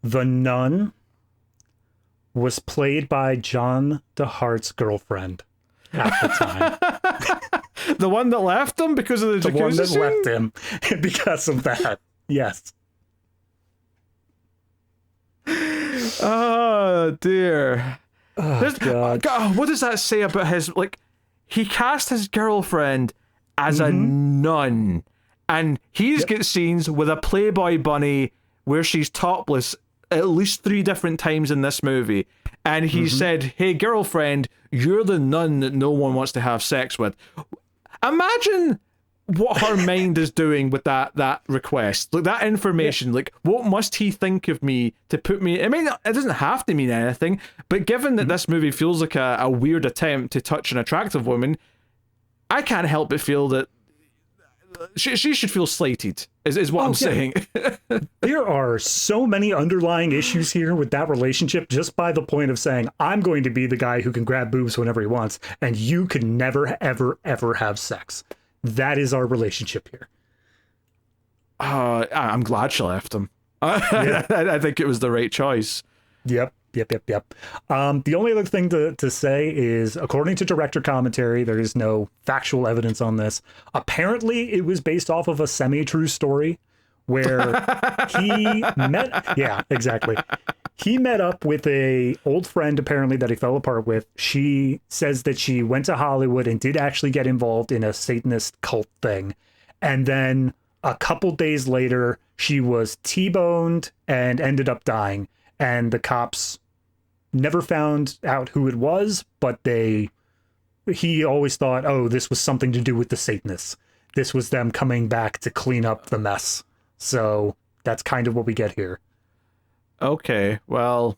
The nun was played by John DeHart's girlfriend at the time. The one that left him because of the jacuzzi one that scene? left him because of that. Yes. Oh dear. Oh, God. What does that say about his, like, he cast his girlfriend as a nun, and he's got scenes with a Playboy bunny where she's topless at least 3 different times in this movie, and he said, hey girlfriend, you're the nun that no one wants to have sex with. Imagine what her mind is doing with that request, like that information. Like, what must he think of me to put me? I mean, it doesn't have to mean anything, but given that this movie feels like a weird attempt to touch an attractive woman, I can't help but feel that she should feel slighted. Is what I'm saying. There are so many underlying issues here with that relationship, just by the point of saying, I'm going to be the guy who can grab boobs whenever he wants, and you can never, ever, ever have sex. That is our relationship here. I'm glad she left him. Yeah. I think it was the right choice. Yep. The only other thing to say is, according to director commentary, there is no factual evidence on this. Apparently, it was based off of a semi-true story where he met... Yeah, exactly. He met up with a old friend, apparently, that he fell apart with. She says that she went to Hollywood and did actually get involved in a Satanist cult thing. And then a couple days later, she was T-boned and ended up dying. And the cops never found out who it was, but he always thought, oh, this was something to do with the Satanists. This was them coming back to clean up the mess. So that's kind of what we get here. Okay, well,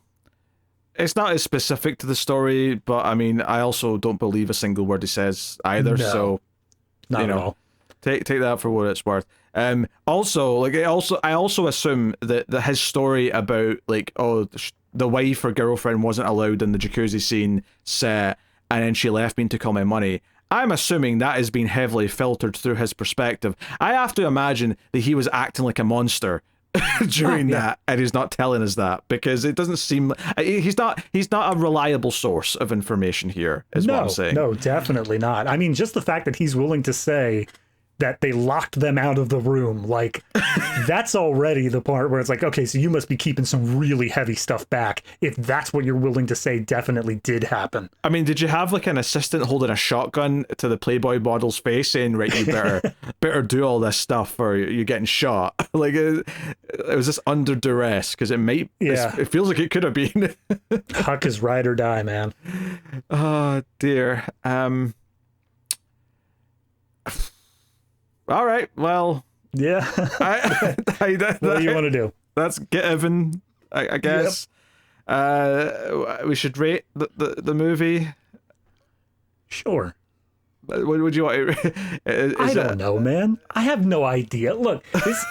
it's not as specific to the story, but I mean, I also don't believe a single word he says either. No, so, not at all. Take that for what it's worth. Also, like, I also assume that his story about, like, the wife or girlfriend wasn't allowed in the jacuzzi scene set, and then she left me and took all my money. I'm assuming that is being heavily filtered through his perspective. I have to imagine that he was acting like a monster during that, and he's not telling us that, because it doesn't seem he's not a reliable source of information here, is what I'm saying. No, definitely not. I mean, just the fact that he's willing to say that they locked them out of the room, like, that's already the part where it's like, okay, so you must be keeping some really heavy stuff back if that's what you're willing to say definitely did happen. I mean, did you have like an assistant holding a shotgun to the Playboy model's face saying, right, you better do all this stuff or you're getting shot? Like, it was just under duress, because it feels like it could have been. Huck is ride or die, man. Oh dear. All right, well, yeah. What do you want to do? That's GetEven, I guess. Yep. We should rate the movie. Sure. What would you want? I don't know, man. I have no idea. Look, this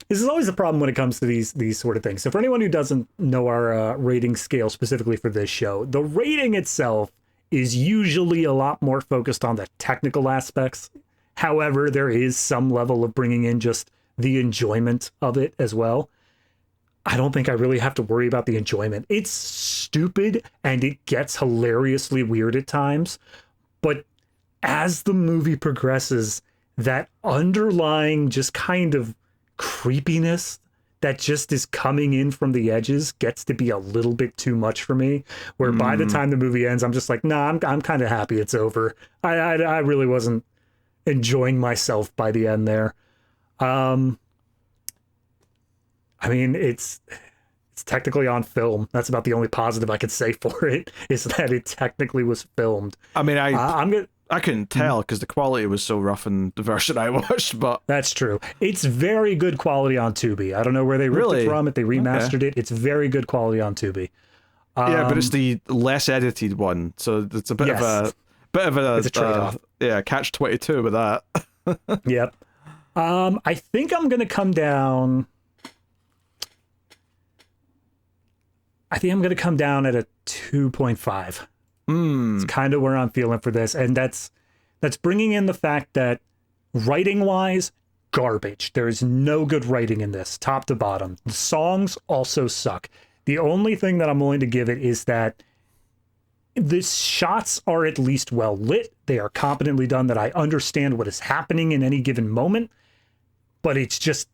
is always a problem when it comes to these sort of things. So for anyone who doesn't know our rating scale specifically for this show, the rating itself is usually a lot more focused on the technical aspects. However, there is some level of bringing in just the enjoyment of it as well. I don't think I really have to worry about the enjoyment. It's stupid and it gets hilariously weird at times. But as the movie progresses, that underlying just kind of creepiness that just is coming in from the edges gets to be a little bit too much for me, where by the time the movie ends, I'm just like, nah, I'm kind of happy it's over. I really wasn't enjoying myself by the end there. I mean, it's technically on film. That's about the only positive I could say for it, is that it technically was filmed. I mean, I'm gonna. I couldn't tell because the quality was so rough in the version I watched, but That's true. It's very good quality on Tubi. I don't know where they ripped it from. If they remastered it, it's very good quality on Tubi. Yeah, but it's the less edited one, so it's a bit of a it's a trade-off. catch-22 with that. Yep. I think I'm gonna come down. I think I'm gonna come down at a 2.5. It's kind of where I'm feeling for this, and that's bringing in the fact that writing-wise, garbage. There is no good writing in this, top to bottom. The songs also suck. The only thing that I'm willing to give it is that the shots are at least well lit. They are competently done, that I understand what is happening in any given moment, but it's just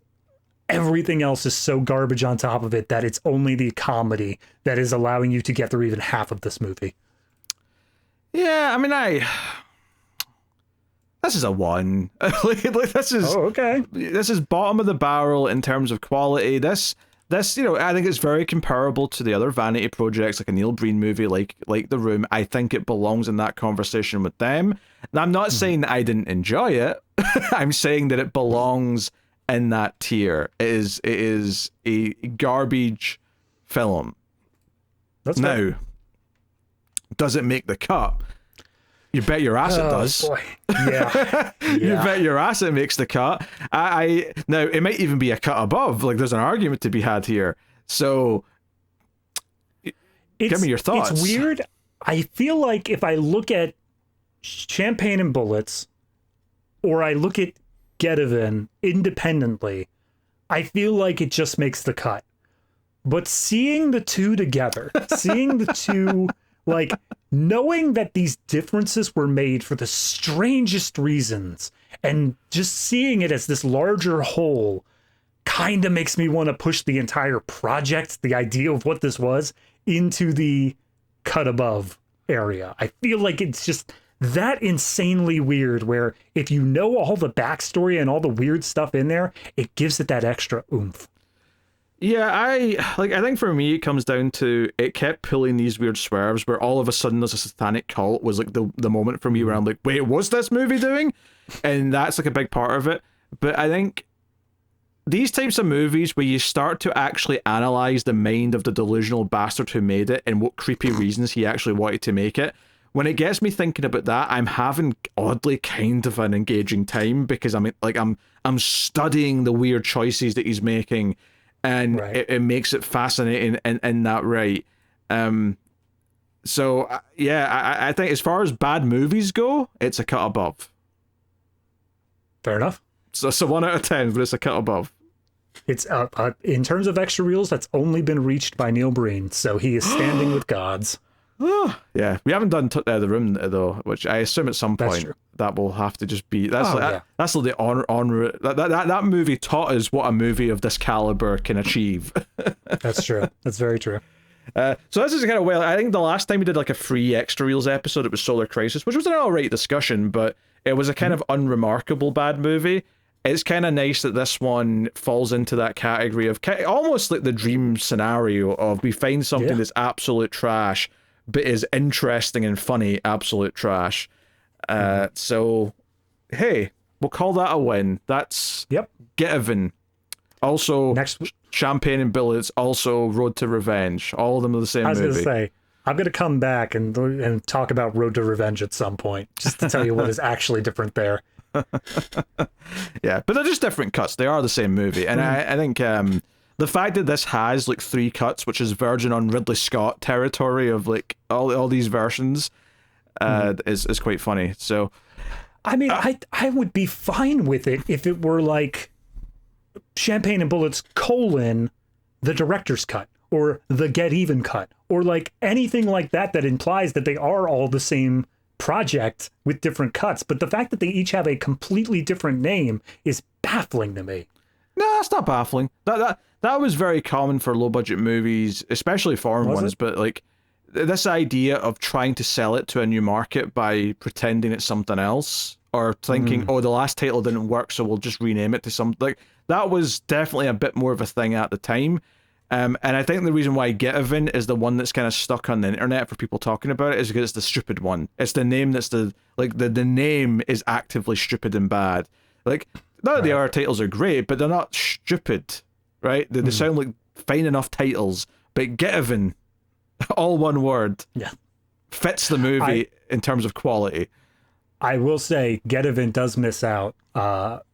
everything else is so garbage on top of it that it's only the comedy that is allowing you to get through even half of this movie. Yeah, I mean, this is a 1. This is okay. This is bottom of the barrel in terms of quality. This I think it's very comparable to the other vanity projects, like a Neil Breen movie, like The Room. I think it belongs in that conversation with them. And I'm not saying that I didn't enjoy it. I'm saying that it belongs in that tier. It is a garbage film. That's now. fair. Does it make the cut? You bet your ass it does. Boy. Yeah. You bet your ass it makes the cut. Now it might even be a cut above. Like, there's an argument to be had here. So, give me your thoughts. It's weird. I feel like if I look at Champagne and Bullets, or I look at GetEven independently, I feel like it just makes the cut. But seeing the two together, seeing the two. Like, knowing that these differences were made for the strangest reasons, and just seeing it as this larger whole kind of makes me want to push the entire project, the idea of what this was, into the cut above area. I feel like it's just that insanely weird, where if you know all the backstory and all the weird stuff in there, it gives it that extra oomph. Yeah, I think for me it comes down to, it kept pulling these weird swerves where all of a sudden there's a satanic cult, was like the moment for me where I'm like, wait, what's this movie doing? And that's like a big part of it. But I think these types of movies where you start to actually analyze the mind of the delusional bastard who made it and what creepy reasons he actually wanted to make it, when it gets me thinking about that, I'm having oddly kind of an engaging time, because I'm studying the weird choices that he's making. And right. it makes it fascinating in that right. So, I think as far as bad movies go, it's a cut above. Fair enough. So 1 out of 10, but it's a cut above. It's in terms of extra reels, that's only been reached by Neil Breen, so he is standing with gods. Yeah, we haven't done The Room though, which I assume at some point that will have to just be that's the honor that movie taught us what a movie of this caliber can achieve. That's true. That's very true. So this is kind of, well, I think the last time we did like a free extra reels episode, it was Solar Crisis, which was an alright discussion, but it was a kind of unremarkable bad movie. It's kind of nice that this one falls into that category of almost like the dream scenario of, we find something that's absolute trash but is interesting and funny absolute trash. So, hey, we'll call that a win. That's GetEven. Also, next Champagne and Bullets. Also, Road to Revenge. All of them are the same movie. I was going to say, I'm going to come back and talk about Road to Revenge at some point, just to tell you what is actually different there. Yeah, but they're just different cuts. They are the same movie. And I think the fact that this has like 3 cuts, which is verging on Ridley Scott territory of like all these versions, is quite funny. So, I mean, I would be fine with it if it were like Champagne and Bullets : the director's cut, or the GetEven cut, or like anything like that that implies that they are all the same project with different cuts. But the fact that they each have a completely different name is baffling to me. No, that's not baffling. That that was very common for low budget movies, especially foreign Was ones. it? But like this idea of trying to sell it to a new market by pretending it's something else, or thinking, oh, the last title didn't work, so we'll just rename it to something. Like, that was definitely a bit more of a thing at the time. And I think the reason why GetEven is the one that's kind of stuck on the internet for people talking about it is because it's the stupid one. It's the name that's the name is actively stupid and bad. Like, none of the other titles are great, but they're not stupid, right? They sound like fine enough titles. But GetEven, all one word, fits the movie in terms of quality. I will say, GetEven does miss out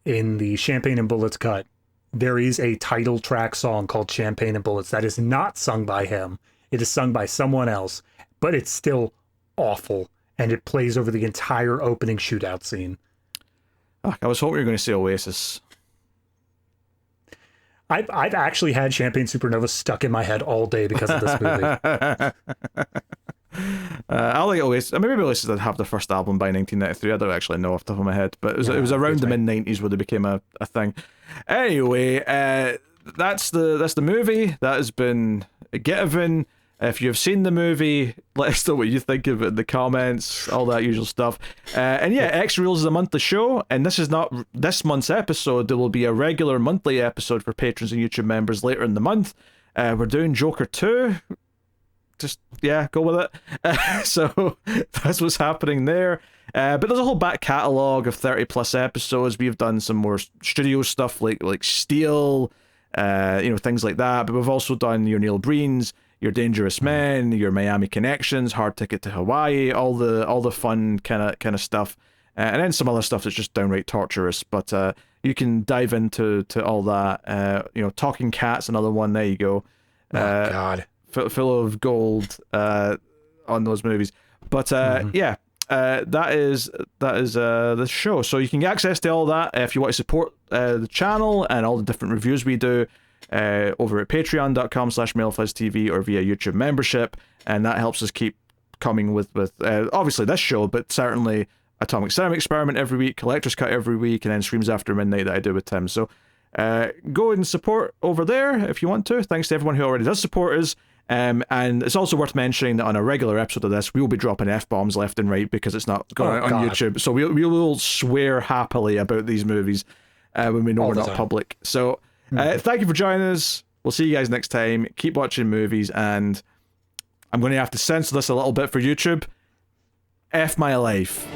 in the Champagne and Bullets cut. There is a title track song called Champagne and Bullets that is not sung by him. It is sung by someone else, but it's still awful, and it plays over the entire opening shootout scene. I was hoping you were going to say Oasis. I've actually had Champagne Supernova stuck in my head all day because of this movie. I like Oasis. Maybe Oasis did have their first album by 1993. I don't actually know off the top of my head, but it was around the mid-90s where they became a thing. Anyway, that's the movie. That has been GetEven. If you've seen the movie, let us know what you think of it in the comments, all that usual stuff. And yeah, X Rules is a monthly show, and this is not this month's episode. There will be a regular monthly episode for patrons and YouTube members later in the month. We're doing Joker 2. Just, go with it. So that's what's happening there. But there's a whole back catalogue of 30 plus episodes. We've done some more studio stuff like Steel, things like that. But we've also done your Neil Breens, your Dangerous Men, your Miami Connections, Hard Ticket to Hawaii, all the fun kind of stuff. And then some other stuff that's just downright torturous. But you can dive into all that. Talking Cats, another one. There you go. Oh, God. Full of gold on those movies. But that is the show. So you can get access to all that if you want to support the channel and all the different reviews we do over at patreon.com/MailFuzzTV or via YouTube membership, and that helps us keep coming with obviously this show, but certainly Atomic Cinema Experiment every week, Collector's Cut every week, and then Streams After Midnight that I do with Tim. So go and support over there if you want to. Thanks to everyone who already does support us. And it's also worth mentioning that on a regular episode of this, we will be dropping F-bombs left and right because it's not going out on YouTube. So we will swear happily about these movies when we know we're not public. So thank you for joining us. We'll see you guys next time. Keep watching movies, and I'm going to have to censor this a little bit for YouTube. F my life.